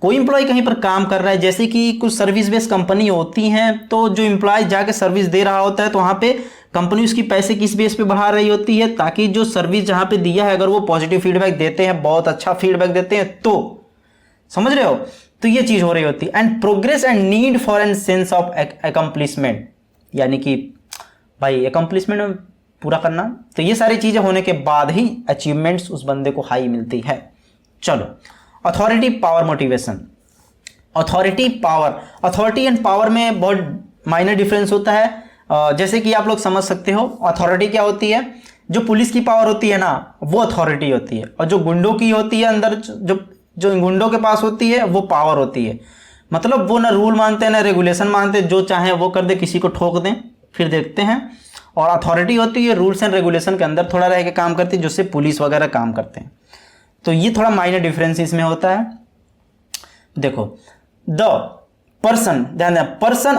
कोई इंप्लॉय कहीं पर काम कर रहा है, जैसे कि कुछ सर्विस बेस्ड कंपनी होती हैं, तो जो इंप्लॉय जाके सर्विस दे रहा होता है, तो वहाँ पे कंपनी उसकी पैसे किस बेस पे बढ़ा रही होती है, ताकि जो सर्विस जहाँ पे दिया है अगर वो पॉजिटिव फीडबैक देते हैं, बहुत अच्छा फीडबैक देते हैं, तो समझ रहे हो, तो ये चीज़ हो रही होती है। And progress and need for an sense of accomplishment, यानी कि भाई अकम्प्लिशमेंट पूरा करना। तो ये सारी चीज़ें होने के बाद ही अचीवमेंट्स उस बंदे को हाई मिलती है। चलो, authority power motivation. Authority and power में बहुत माइनर डिफरेंस होता है। जैसे कि आप लोग समझ सकते हो, अथॉरिटी क्या होती है, जो पुलिस की पावर होती है ना, वो अथॉरिटी होती है, और जो गुंडों की होती है अंदर, जो गुंडों के पास होती है, वो पावर होती है। मतलब वो ना रूल मानते हैं ना रेगुलेशन मानते, जो चाहे वो कर दे, किसी को ठोक दें, फिर देखते हैं। और अथॉरिटी होती है रूल्स एंड रेगुलेशन के अंदर थोड़ा रह के काम करती है, जिससे पुलिस वगैरह काम करते हैं। तो ये थोड़ा माइनर डिफरेंस इसमें होता है। देखो, द पर्सन, ध्यान देना, पर्सन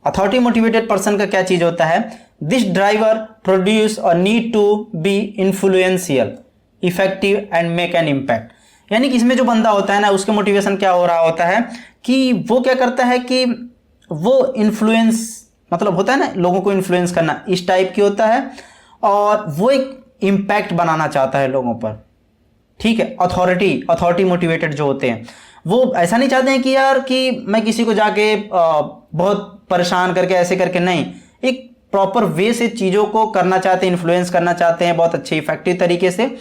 अथॉरिटी मोटिवेटेड पर्सन का क्या चीज होता है, दिस ड्राइवर प्रोड्यूस और need to be influential, effective and make an impact. यानी कि इसमें जो बंदा होता है ना, उसके मोटिवेशन क्या हो रहा होता है कि वो क्या करता है कि वो इन्फ्लुएंस, मतलब होता है ना लोगों को इन्फ्लुएंस करना, इस टाइप की होता है, और वो एक इम्पैक्ट बनाना चाहता है लोगों पर। ठीक है, अथॉरिटी मोटिवेटेड जो होते हैं, वो ऐसा नहीं चाहते हैं कि यार कि मैं किसी को जाके बहुत परेशान करके ऐसे करके, नहीं, एक प्रॉपर वे से चीज़ों को करना चाहते हैं, इन्फ्लुएंस करना चाहते हैं बहुत अच्छे इफेक्टिव तरीके से,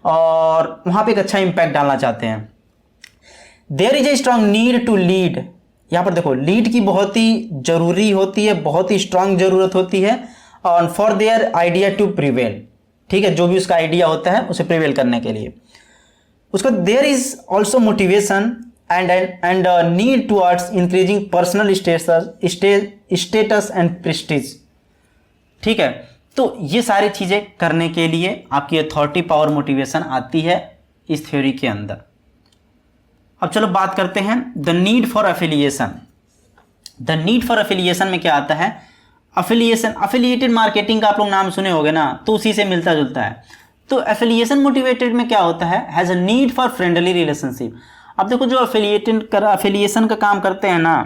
और वहाँ पे एक अच्छा इम्पैक्ट डालना चाहते हैं। There is a strong need to lead. यहाँ पर देखो लीड की बहुत ही जरूरी होती है, बहुत ही स्ट्रांग जरूरत होती है, और for their idea to prevail, ठीक है, जो भी उसका आइडिया होता है उसे प्रिवेल करने के लिए। उसका there is also motivation and need towards increasing personal status and prestige, ठीक है। तो ये सारी चीज़ें करने के लिए आपकी अथॉरिटी, पावर, मोटिवेशन आती है इस थ्योरी के अंदर। अब चलो बात करते हैं the need for affiliation. The need for affiliation में क्या आता है? एफिलिएशन, एफिलिएटेड मार्केटिंग का आप लोग नाम सुने होंगे ना, तो उसी से मिलता जुलता है। तो एफिलिएशन मोटिवेटेड में क्या होता है? Has a need for friendly relationship. अब देखो जो एफिलिएशन का काम करते हैं ना,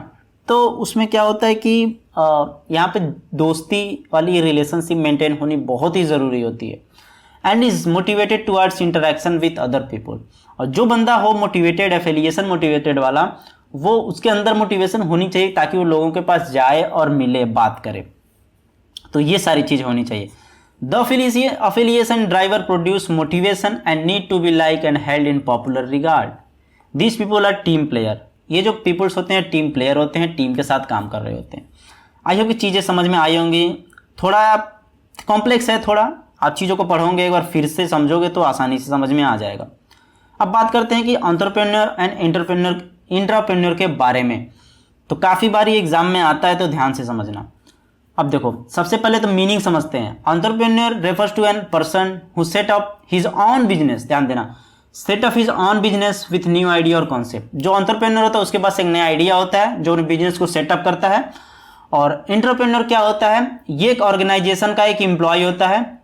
तो उसमें क्या होता है कि यहाँ पे दोस्ती वाली रिलेशनशिप मेंटेन होनी बहुत ही ज़रूरी होती है। And is motivated towards interaction with other people. और जो बंदा हो मोटिवेटेड, एफिलिएशन मोटिवेटेड वाला, वो उसके अंदर मोटिवेशन होनी चाहिए ताकि वो लोगों के पास जाए और मिले, बात करे। तो ये सारी चीज़ होनी चाहिए। The affiliation driver produce motivation and need to be liked and held in popular regard. These people are team player. ये जो पीपल्स होते हैं टीम प्लेयर होते हैं, टीम के साथ काम कर रहे होते हैं। आई होप कि चीज़ें समझ में आई होंगी। थोड़ा कॉम्प्लेक्स है, थोड़ा आप चीज़ों को पढ़ोगे एक बार फिर से समझोगे तो आसानी से समझ में आ जाएगा। अब बात करते हैं कि एंटरप्रेन्योर एंड इंट्राप्रेन्योर के बारे में। तो काफ़ी बार ये एग्जाम में आता है, तो ध्यान से समझना। अब देखो सबसे पहले तो मीनिंग समझते हैं। Entrepreneur refers to an person who set up his own business. ध्यान देना, set up his own business with new idea और कॉन्सेप्ट। जो एंटरप्रेन्योर होता है उसके पास एक नया आइडिया होता है जो बिजनेस को सेटअप करता है। और इंटरप्रेन्योर क्या होता है? ये एक ऑर्गेनाइजेशन का एक एम्प्लॉय होता है।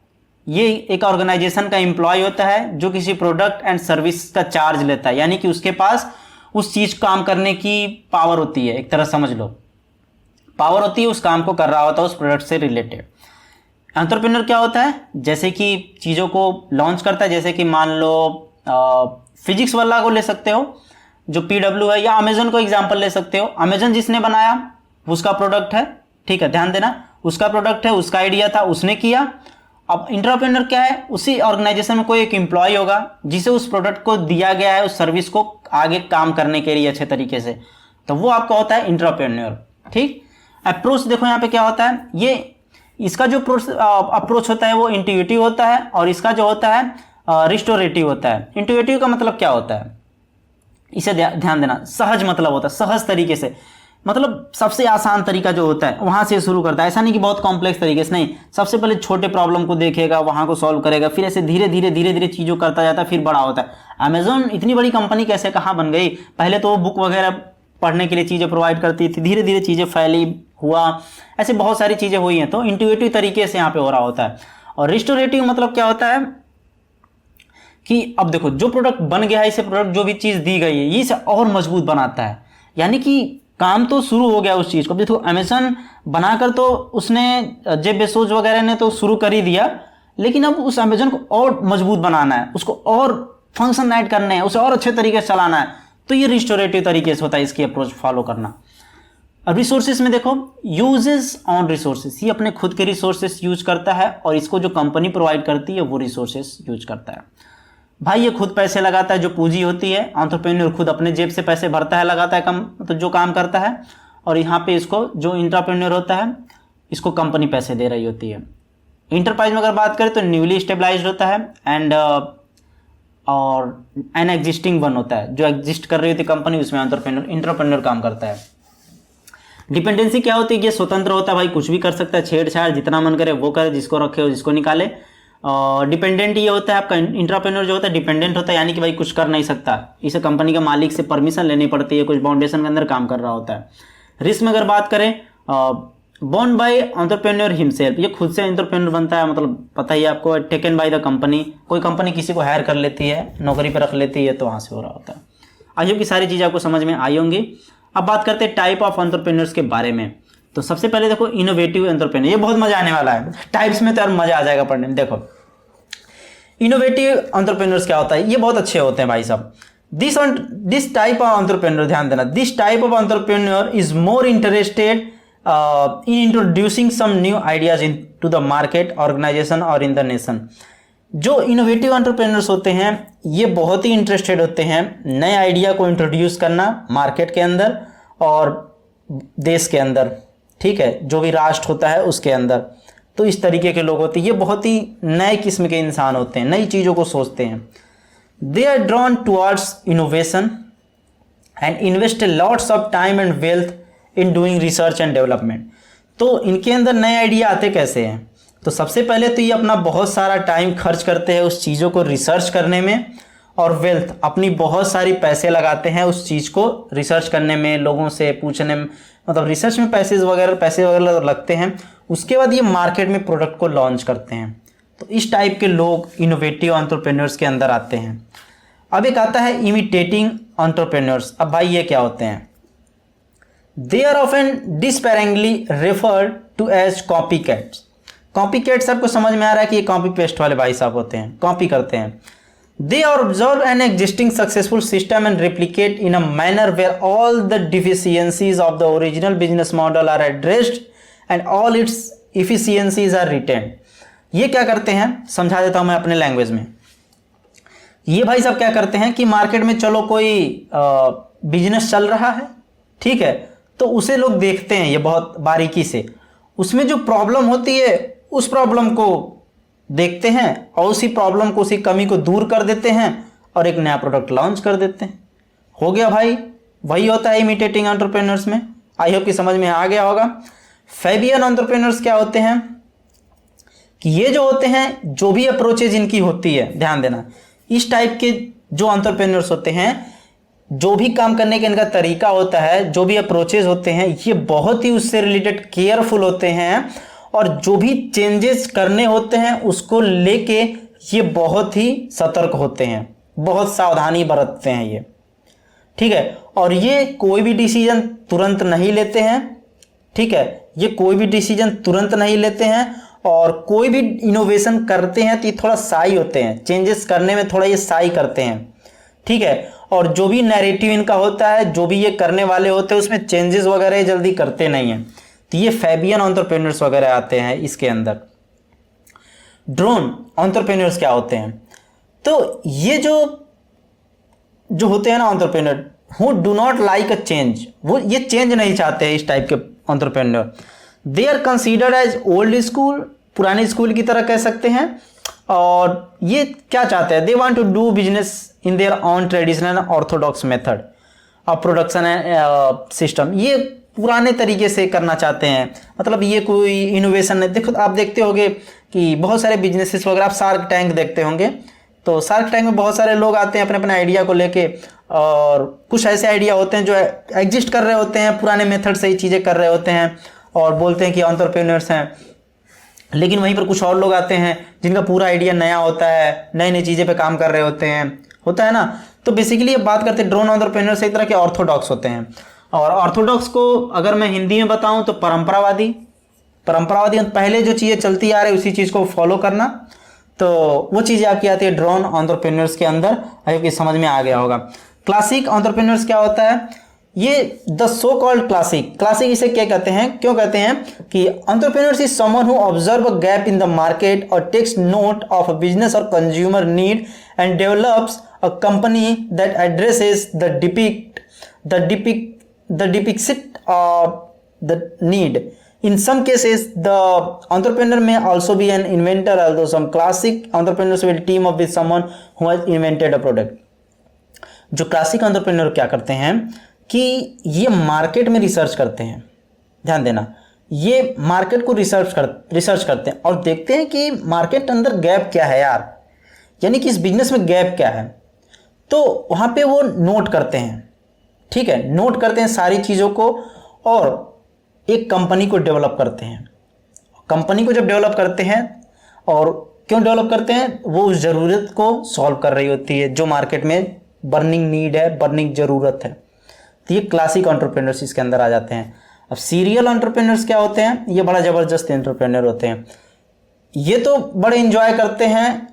ये एक ऑर्गेनाइजेशन का एम्प्लॉय होता है जो किसी प्रोडक्ट एंड सर्विस का चार्ज लेता है, यानी कि उसके पास उस चीज काम करने की पावर होती है। एक तरह समझ लो, पावर होती है, उस काम को कर रहा होता है उस प्रोडक्ट से रिलेटेड। एंटरप्रेन्योर क्या होता है? जैसे कि चीज़ों को लॉन्च करता है, जैसे कि मान लो फिजिक्स वाला को ले सकते हो जो PW है, या अमेजन को एग्जांपल ले सकते हो। अमेजन जिसने बनाया उसका प्रोडक्ट है, ठीक है, ध्यान देना, उसका प्रोडक्ट है, उसका आइडिया था, उसने किया। अब इंटरप्रेन्योर क्या है? उसी ऑर्गेनाइजेशन में कोई एक एम्प्लॉय होगा जिसे उस प्रोडक्ट को दिया गया है, उस सर्विस को आगे काम करने के लिए अच्छे तरीके से, तो वो आपका होता है इंटरप्रेन्योर। ठीक, अप्रोच देखो यहाँ पे क्या होता है, ये इसका जो अप्रोच होता है वो इंट्यूटिव होता है, और इसका जो होता है रिस्टोरेटिव होता है। इंट्यूटिव का मतलब क्या होता है? इसे ध्यान देना, सहज मतलब होता है, सहज तरीके से, मतलब सबसे आसान तरीका जो होता है वहां से शुरू करता है। ऐसा नहीं कि बहुत कॉम्प्लेक्स तरीके से, नहीं, सबसे पहले छोटे प्रॉब्लम को देखेगा, वहां को सॉल्व करेगा, फिर ऐसे धीरे धीरे चीज़ों करता जाता है, फिर बड़ा होता है। अमेजोन इतनी बड़ी कंपनी कैसे कहाँ बन गई? पहले तो वो बुक वगैरह पढ़ने के लिए चीज़ें प्रोवाइड करती थी, धीरे धीरे चीज़ें फैली हुआ, ऐसे बहुत सारी चीज़ें हुई हैं। तो इंट्यूटिव तरीके से यहाँ पे हो रहा होता है। और रिस्टोरेटिव मतलब क्या होता है कि अब देखो जो प्रोडक्ट बन गया है, इसे प्रोडक्ट जो भी चीज़ दी गई है, ये इसे और मजबूत बनाता है। यानी कि काम तो शुरू हो गया उस चीज़ को। देखो अमेजन बनाकर तो उसने जेफ बेजोस वगैरह ने तो शुरू कर ही दिया, लेकिन अब उस अमेजन को और मजबूत बनाना है, उसको और फंक्शन ऐड करने हैं, उसे और अच्छे तरीके से चलाना है। तो ये रिस्टोरेटिव तरीके से होता है, इसकी अप्रोच फॉलो करना। अब रिसोर्सेज में देखो, यूजेस ऑन रिसोर्सेज, ये अपने खुद के रिसोर्सेज यूज करता है, और इसको जो कंपनी प्रोवाइड करती है वो रिसोर्सेज यूज करता है। भाई ये खुद पैसे लगाता है, जो पूंजी होती है। एंटरप्रेन्योर खुद अपने जेब से पैसे भरता है, लगाता है, तो जो काम करता है। और यहाँ पे इसको जो इंट्राप्रेन्योर होता है, इसको कंपनी पैसे दे रही होती है। इंटरप्राइज में अगर बात करें तो न्यूली स्टेबलाइज्ड होता है, एंड और एन एग्जिस्टिंग वन होता है, जो एग्जिस्ट कर रही होती है कंपनी, उसमें इंटरप्रेन्योर काम करता है। डिपेंडेंसी क्या होती है? ये स्वतंत्र होता है, भाई कुछ भी कर सकता है, छेड़छाड़ जितना मन करे वो करे, जिसको रखे हो जिसको निकाले। डिपेंडेंट ये होता है आपका इंट्राप्रेन्योर जो होता है, डिपेंडेंट होता है, यानी कि भाई कुछ कर नहीं सकता, इसे कंपनी के मालिक से परमिशन लेनी पड़ती है, कुछ बाउंडेशन के अंदर काम कर रहा होता है। रिस्क में अगर बात करें, बोर्न बाय एंटरप्रेन्योर हिमसेल्फ, ये खुद से एंटरप्रेन्योर बनता है, मतलब पता ही आपको। टेकन बाय द कंपनी, कोई कंपनी किसी को हायर कर लेती है, नौकरी पर रख लेती है, तो वहाँ से हो रहा होता है। आई होप की सारी चीज़ आपको समझ में आई होंगी। अब बात करते हैं टाइप ऑफ एंटरप्रेन्योर्स के बारे में। तो सबसे पहले देखो इनोवेटिव एंटरप्रेन्योर, ये बहुत मजा आने वाला है, टाइप्स में तो यार मजा आ जाएगा पढ़ने में। देखो इनोवेटिव एंटरप्रेन्योर्स क्या होता है, ये बहुत अच्छे होते हैं भाई साहब। दिस टाइप ऑफ एंटरप्रेन्योर, ध्यान देना, this type of entrepreneur is more interested in introducing some new ideas into the market, organization और in the nation। जो इनोवेटिव एंटरप्रेन्योर्स होते हैं ये बहुत ही इंटरेस्टेड होते हैं नए आइडिया को इंट्रोड्यूस करना मार्केट के अंदर और देश के अंदर, ठीक है, जो भी राष्ट्र होता है उसके अंदर। तो इस तरीके के लोग होते हैं, ये बहुत ही नए किस्म के इंसान होते हैं, नई चीज़ों को सोचते हैं। They are drawn towards innovation and invest lots of time and wealth in doing research and development. तो इनके अंदर नए आइडिया आते कैसे हैं? तो सबसे पहले तो ये अपना बहुत सारा टाइम खर्च करते हैं उस चीज़ों को रिसर्च करने में, और वेल्थ अपनी बहुत सारी पैसे लगाते हैं उस चीज़ को रिसर्च करने में, लोगों से पूछने में, मतलब रिसर्च में पैसे वगैरह लगते हैं। उसके बाद ये मार्केट में प्रोडक्ट को लॉन्च करते हैं। तो इस टाइप के लोग इनोवेटिव एंटरप्रेन्योर्स के अंदर आते हैं। अब एक आता है इमिटेटिंग एंटरप्रेन्योर्स। अब भाई ये क्या होते हैं? They are often disparagingly referred to as copycats. Copycat सबको समझ में आ रहा है कि ये कॉपी पेस्ट वाले भाई साहब होते हैं, कॉपी करते हैं। They observe an existing successful system and replicate in a manner where all the deficiencies of the original business model are addressed and all its efficiencies are retained. ये क्या करते हैं समझा देता हूं मैं अपने लैंग्वेज में। ये भाई साहब क्या करते हैं कि मार्केट में चलो कोई बिजनेस चल रहा है, ठीक है, तो उसे लोग देखते हैं ये बहुत बारीकी से, उसमें जो प्रॉब्लम होती है उस प्रॉब्लम को देखते हैं और उसी प्रॉब्लम को, उसी कमी को दूर कर देते हैं और एक नया प्रोडक्ट लॉन्च कर देते हैं। हो गया भाई, वही होता है इमिटेटिंग एंटरप्रेन्योर्स में। आई होप कि समझ में आ गया होगा। फैबियन एंटरप्रेन्योर्स क्या होते हैं कि ये जो होते हैं, जो भी अप्रोचेज इनकी होती है, ध्यान देना, इस टाइप के जो एंटरप्रेन्योर्स होते हैं, जो भी काम करने का इनका तरीका होता है, जो भी अप्रोचेज होते हैं, ये बहुत ही उससे रिलेटेड केयरफुल होते हैं और जो भी चेंजेस करने होते हैं उसको लेके ये बहुत ही सतर्क होते हैं, बहुत सावधानी बरतते हैं ये, ठीक है। और ये कोई भी डिसीजन तुरंत नहीं लेते हैं, ठीक है, ये कोई भी डिसीजन तुरंत नहीं लेते हैं और कोई भी इनोवेशन करते हैं तो ये थोड़ा साई होते हैं, चेंजेस करने में थोड़ा ये साई करते हैं, ठीक है। और जो भी नैरेटिव इनका होता है, जो भी ये करने वाले होते हैं, उसमें चेंजेस वगैरह जल्दी करते नहीं हैं। तो ये फैबियन एंटरप्रेन्योर्स वगैरह आते हैं इसके अंदर। ड्रोन एंटरप्रेन्योर्स क्या होते हैं? तो ये जो होते हैं ना entrepreneur, who do not like a change, वो ये चेंज नहीं चाहते हैं, इस टाइप के entrepreneur. They are considered as old school, पुरानी स्कूल की तरह कह सकते हैं। और ये क्या चाहते हैं? They want to do business in their own traditional orthodox method of production and system. ये पुराने तरीके से करना चाहते हैं, मतलब ये कोई इनोवेशन नहीं। देखो, आप देखते होंगे कि बहुत सारे बिजनेसेस वगैरह, आप शार्क टैंक देखते होंगे, तो शार्क टैंक में बहुत सारे लोग आते हैं अपने अपने आइडिया को लेके, और कुछ ऐसे आइडिया होते हैं जो एग्जिस्ट कर रहे होते हैं, पुराने मेथड से ही चीज़ें कर रहे होते हैं और बोलते हैं कि एंटरप्रेन्योर्स हैं। लेकिन वहीं पर कुछ और लोग आते हैं जिनका पूरा आइडिया नया होता है, नई नई चीज़ें पे काम कर रहे होते हैं, होता है ना। तो बेसिकली ये बात करते हैं ड्रोन एंटरप्रेन्योर्स एक तरह के ऑर्थोडॉक्स होते हैं। और ऑर्थोडॉक्स को अगर मैं हिंदी में बताऊं तो परंपरावादी पहले जो चीज़ें चलती आ रही उसी चीज़ को फॉलो करना, तो वो चीज़ें आपकी आती है ड्रोन एंटरप्रेन्योर्स के अंदर। आई कि समझ में आ गया होगा। क्लासिक एंटरप्रेन्योर्स क्या होता है? ये द सो कॉल्ड क्लासिक इसे क्या कहते हैं, क्यों कहते हैं कि entrepreneurs is someone who observe a gap in the market और takes note of a business और consumer need and develops a company that addresses the depict of the need. In some cases, the entrepreneur may also be an inventor, although some classic entrepreneurs will team up with someone who has invented a product. जो classic entrepreneur क्या करते हैं कि ये market में research करते हैं, ध्यान देना, ये मार्केट को रिसर्च करते हैं और देखते हैं कि मार्केट के अंदर गैप क्या है यार, यानी कि इस बिजनेस में गैप क्या है, तो वहाँ पे वो नोट करते हैं, ठीक है, नोट करते हैं सारी चीज़ों को और एक कंपनी को डेवलप करते हैं। कंपनी को जब डेवलप करते हैं, और क्यों डेवलप करते हैं, वो उस ज़रूरत को सॉल्व कर रही होती है जो मार्केट में बर्निंग नीड है, बर्निंग ज़रूरत है। तो ये क्लासिक एंटरप्रेन्योर्स इसके अंदर आ जाते हैं। अब सीरियल एंटरप्रेन्योर्स क्या होते हैं? ये बड़ा ज़बरदस्त एंटरप्रेन्योर होते हैं। ये तो बड़े इंजॉय करते हैं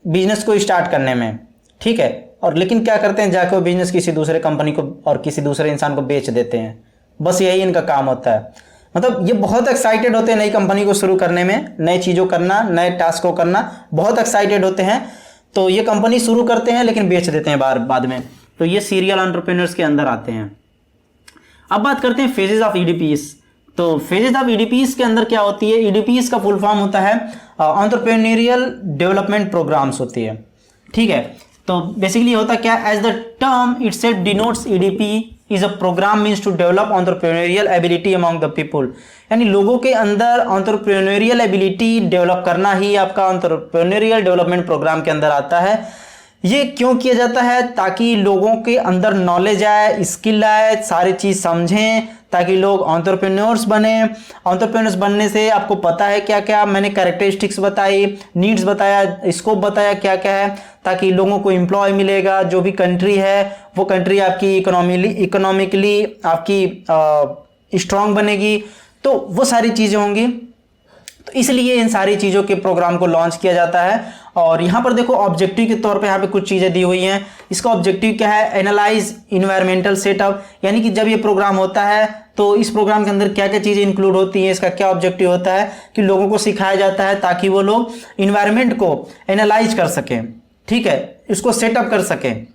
बिजनेस को स्टार्ट करने में, ठीक है, और लेकिन क्या करते हैं, जाकर वो बिजनेस किसी दूसरे कंपनी को और किसी दूसरे इंसान को बेच देते हैं। बस यही इनका काम होता है। मतलब ये बहुत एक्साइटेड होते हैं नई कंपनी को शुरू करने में, नई चीज़ों करना, नए टास्क को करना, बहुत एक्साइटेड होते हैं। तो ये कंपनी शुरू करते हैं लेकिन बेच देते हैं बाद में। तो ये सीरियल एंटरप्रेन्योर्स के अंदर आते हैं। अब बात करते हैं फेजेस ऑफ ईडीपीस। तो फेजेस ऑफ ईडीपीस के अंदर क्या होती है, ईडीपीस का फुल फॉर्म होता है एंटरप्रेन्योरियल डेवलपमेंट प्रोग्राम्स होती है, ठीक है। तो बेसिकली होता क्या, as the term itself denotes EDP is a program means to develop entrepreneurial ability among the people, यानी लोगों के अंदर एंटरप्रेन्योरियल एबिलिटी डेवलप करना ही आपका एंटरप्रेन्योरियल डेवलपमेंट प्रोग्राम के अंदर आता है। ये क्यों किया जाता है, ताकि लोगों के अंदर नॉलेज आए, स्किल आए, सारी चीज़ समझें, ताकि लोग एंटरप्रेन्योर्स बने। एंटरप्रेन्योर्स बनने से आपको पता है क्या क्या, मैंने कैरेक्टरिस्टिक्स बताई, नीड्स बताया, स्कोप बताया क्या क्या है, ताकि लोगों को एम्प्लॉय मिलेगा। जो भी कंट्री है वो कंट्री आपकी इकोनॉमिकली आपकी स्ट्रांग बनेगी, तो वो सारी चीज़ें होंगी। तो इसलिए इन सारी चीज़ों के प्रोग्राम को लॉन्च किया जाता है। और यहाँ पर देखो ऑब्जेक्टिव के तौर पे यहाँ पे कुछ चीज़ें दी हुई हैं। इसका ऑब्जेक्टिव क्या है, एनालाइज इन्वायरमेंटल सेटअप, यानी कि जब ये प्रोग्राम होता है तो इस प्रोग्राम के अंदर क्या क्या चीज़ें इंक्लूड होती हैं, इसका क्या ऑब्जेक्टिव होता है कि लोगों को सिखाया जाता है ताकि वो लोग इन्वायरमेंट को एनालाइज कर सकें, ठीक है, इसको सेटअप कर सकें।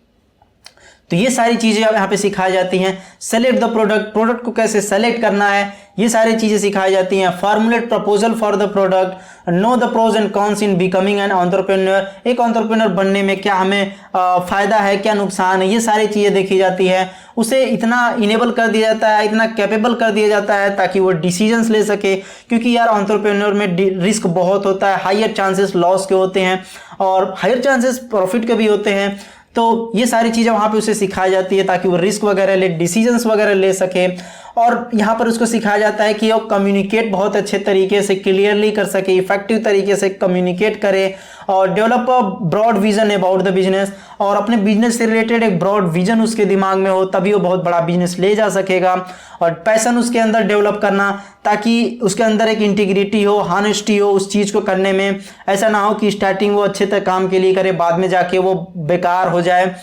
तो ये सारी चीज़ें यहाँ पे सिखाई जाती हैं। सेलेक्ट द प्रोडक्ट को कैसे सेलेक्ट करना है, ये सारी चीज़ें सिखाई जाती हैं। Formulate proposal for the product, know the pros and cons in becoming an entrepreneur, एक एंटरप्रेन्योर बनने में क्या हमें फ़ायदा है, क्या नुकसान है, ये सारी चीज़ें देखी जाती है। उसे इतना इनेबल कर दिया जाता है, इतना कैपेबल कर दिया जाता है ताकि वो डिसीजंस ले सके, क्योंकि यार एंटरप्रेन्योर में रिस्क बहुत होता है, हायर चांसेस लॉस के होते हैं और हायर चांसेस प्रॉफिट के भी होते हैं। तो ये सारी चीज़ें वहाँ पे उसे सिखाई जाती है ताकि वो रिस्क वगैरह ले, डिसीजंस वगैरह ले सके। और यहाँ पर उसको सिखाया जाता है कि वो कम्युनिकेट बहुत अच्छे तरीके से, क्लियरली कर सके, इफेक्टिव तरीके से कम्युनिकेट करे और develop a broad vision about the business, और अपने बिजनेस से रिलेटेड एक ब्रॉड विजन उसके दिमाग में हो, तभी वो बहुत बड़ा बिजनेस ले जा सकेगा। और पैशन उसके अंदर डेवलप करना ताकि उसके अंदर एक इंटीग्रिटी हो, हॉनेस्टी हो उस चीज़ को करने में। ऐसा ना हो कि स्टार्टिंग वो अच्छे तक काम के लिए करे, बाद में जाके वो बेकार हो जाए,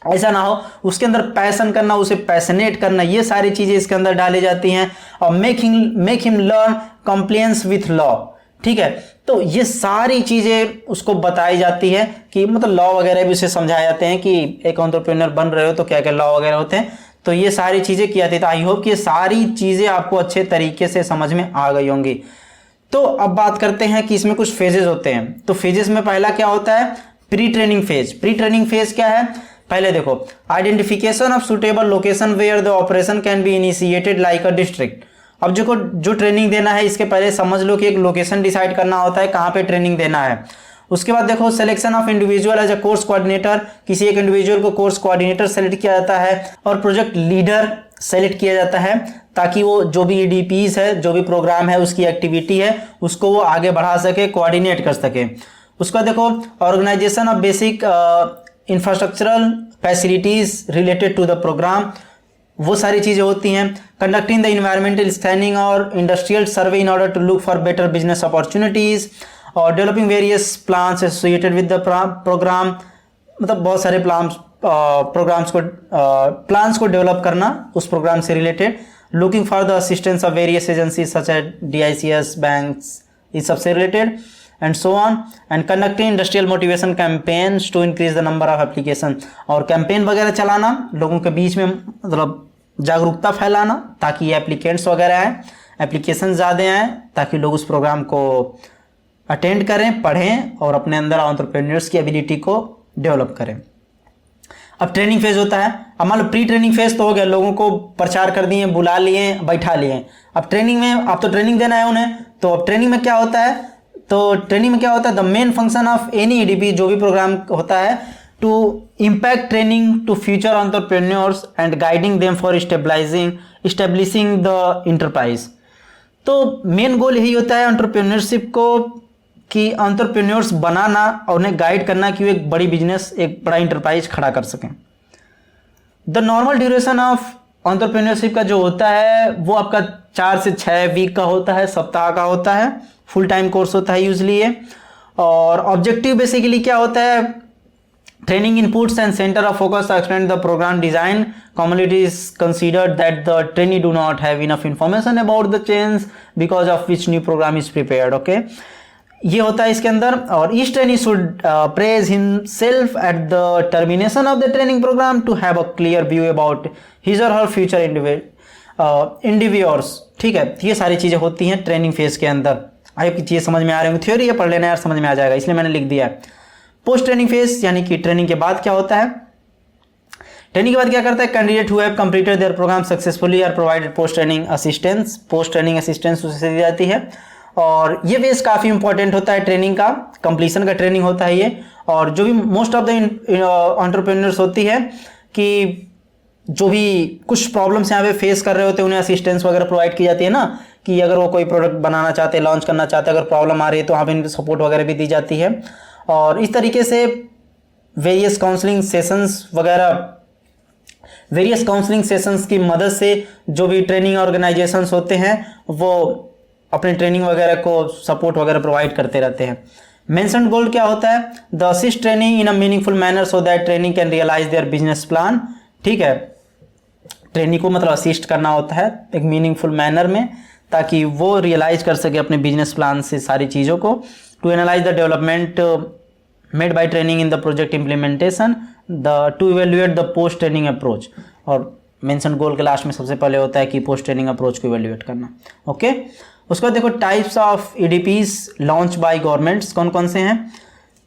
ऐसा ना हो। उसके अंदर पैशन करना, उसे पैशनेट करना, ये सारी चीज़ें इसके अंदर डाली जाती हैं। और make him learn compliance with law, ठीक है। तो ये सारी चीज़ें उसको बताई जाती है कि मतलब लॉ वगैरह भी उसे समझाए जाते हैं कि एक एंटरप्रेन्योर बन रहे हो तो क्या क्या लॉ वगैरह होते हैं। तो ये सारी चीज़ें की जाती है। तो आई होप कि ये सारी चीज़ें आपको अच्छे तरीके से समझ में आ गई होंगी। तो अब बात करते हैं कि इसमें कुछ फेजेस होते हैं। तो फेजेस में पहला क्या होता है, pre training phase. Pre training phase क्या है, पहले देखो, identification of suitable location where the operation can be initiated like a district. अब जो ट्रेनिंग देना है इसके पहले समझ लो कि एक लोकेशन डिसाइड करना होता है कहाँ पे ट्रेनिंग देना है। उसके बाद देखो, selection of individual as a course coordinator, किसी एक इंडिविजुअल को कोर्स कोऑर्डिनेटर सेलेक्ट किया जाता है और प्रोजेक्ट लीडर सेलेक्ट किया जाता है ताकि वो जो भी ईडीपीस है, जो भी प्रोग्राम है, उसकी एक्टिविटी है, उसको वो आगे बढ़ा सके, कोऑर्डिनेट कर सके। उसका देखो, organization of basic infrastructural facilities related to the program, वो सारी चीज़ें होती हैं। कंडक्टिंग द इन्वायरमेंटल स्कैनिंग और industrial survey in order to look for better business opportunities, और developing various plans associated with the program, मतलब बहुत सारे प्लान्स को डेवलप करना उस प्रोग्राम से related. Looking for the assistance of various agencies such as DICS, banks, इस सबसे related and so on. And conducting industrial motivation campaigns to increase the number of application, और कैंपेन वगैरह चलाना, लोगों के बीच में मतलब जागरूकता फैलाना ताकि एप्लीकेंट्स वगैरह आए, एप्लीकेशन ज़्यादा आएँ ताकि लोग उस प्रोग्राम को अटेंड करें, पढ़ें और अपने अंदर एंटरप्रेन्योर्स की एबिलिटी को डेवलप करें। अब ट्रेनिंग फेज होता है। अब मान लो प्री ट्रेनिंग फेज तो हो गया, लोगों को प्रचार कर दिए, बुला लिए, बैठा लिए। अब ट्रेनिंग में, अब तो ट्रेनिंग देना है उन्हें। तो अब ट्रेनिंग में क्या होता है, तो ट्रेनिंग में क्या होता है, the main function of any EDP, जो भी प्रोग्राम होता है, to impact training to future entrepreneurs and guiding them for establishing the enterprise. तो मेन गोल यही होता है एंटरप्रेन्योरशिप को कि एंटरप्रेन्योर्स बनाना और उन्हें गाइड करना कि वो एक बड़ी बिजनेस, एक बड़ा इंटरप्राइज खड़ा कर सकें। The normal duration of entrepreneurship का जो होता है वो आपका 4 से 6 वीक का होता है, सप्ताह का होता है, फुल टाइम कोर्स होता है यूजली ये। और ऑब्जेक्टिव बेसिकली क्या होता है, Training inputs and center of focus to explain the program design. Commonly it is considered that the trainee do not have enough information about the change because of which new program is prepared. Okay, ये होता है इसके अंदर. और each trainee should praise himself at the termination of the training program to have a clear view about his or her future endeavors. ठीक है, ये सारी चीज़ें होती हैं ट्रेनिंग फेज के अंदर. आई होप की चीज़ें समझ में आ रही होंगी. थ्योरी है, पढ़ लेना यार, समझ में आ जाएगा, इसलिए मैंने लिख दिया है. पोस्ट ट्रेनिंग फेज यानी कि ट्रेनिंग के बाद क्या होता है. ट्रेनिंग के बाद क्या करता है, candidate who have completed their program successfully are provided post training assistance. Post training assistance उसे दी जाती है. और ये फेज काफ़ी इंपॉर्टेंट होता है ट्रेनिंग का, कंप्लीशन का ट्रेनिंग होता है ये. और जो भी मोस्ट ऑफ द एंटरप्रेन्योर्स होती है कि जो भी कुछ प्रॉब्लम्स यहाँ पे फेस कर रहे होते हैं उन्हें असिस्टेंस वगैरह प्रोवाइड की जाती है ना, कि अगर वो कोई प्रोडक्ट बनाना चाहते हैं, लॉन्च करना चाहते हैं, अगर प्रॉब्लम आ रही है तो वहाँ पे इनको सपोर्ट वगैरह भी दी जाती है. और इस तरीके से वेरियस काउंसलिंग सेशंस की मदद से जो भी ट्रेनिंग ऑर्गेनाइजेशंस होते हैं वो अपने ट्रेनिंग वगैरह को सपोर्ट वगैरह प्रोवाइड करते रहते हैं. मेंशन्ड गोल क्या होता है, the assist training in a meaningful manner so that training can realize their business plan. ठीक है, ट्रेनिंग को मतलब असिस्ट करना होता है एक मीनिंगफुल मैनर में, ताकि वो रियलाइज कर सके अपने बिजनेस प्लान से सारी चीज़ों को. To analyze the development made by training in the project implementation, to evaluate the post training approach. और मेंशन गोल के लास्ट में सबसे पहले होता है कि पोस्ट ट्रेनिंग अप्रोच को इवेल्युएट करना. ओके, उसके बाद देखो types of EDPs launch by governments कौन कौन से हैं.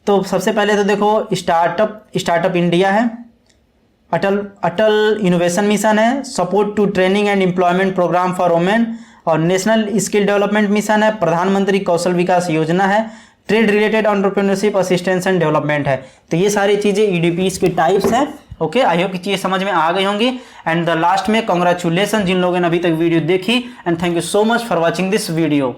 तो सबसे पहले तो देखो स्टार्टअप इंडिया है, अटल इनोवेशन मिशन है, support to training and employment programme for women, और नेशनल स्किल डेवलपमेंट मिशन है, प्रधानमंत्री कौशल विकास योजना है, trade related entrepreneurship assistance and development है. तो ये सारी चीज़ें ईडीपीज के टाइप्स हैं. ओके, आई होप कि चीज़ें समझ में आ गई होंगी. एंड द लास्ट में कॉन्ग्रेचुलेसन जिन लोगों ने अभी तक वीडियो देखी, and thank you so much for watching this video.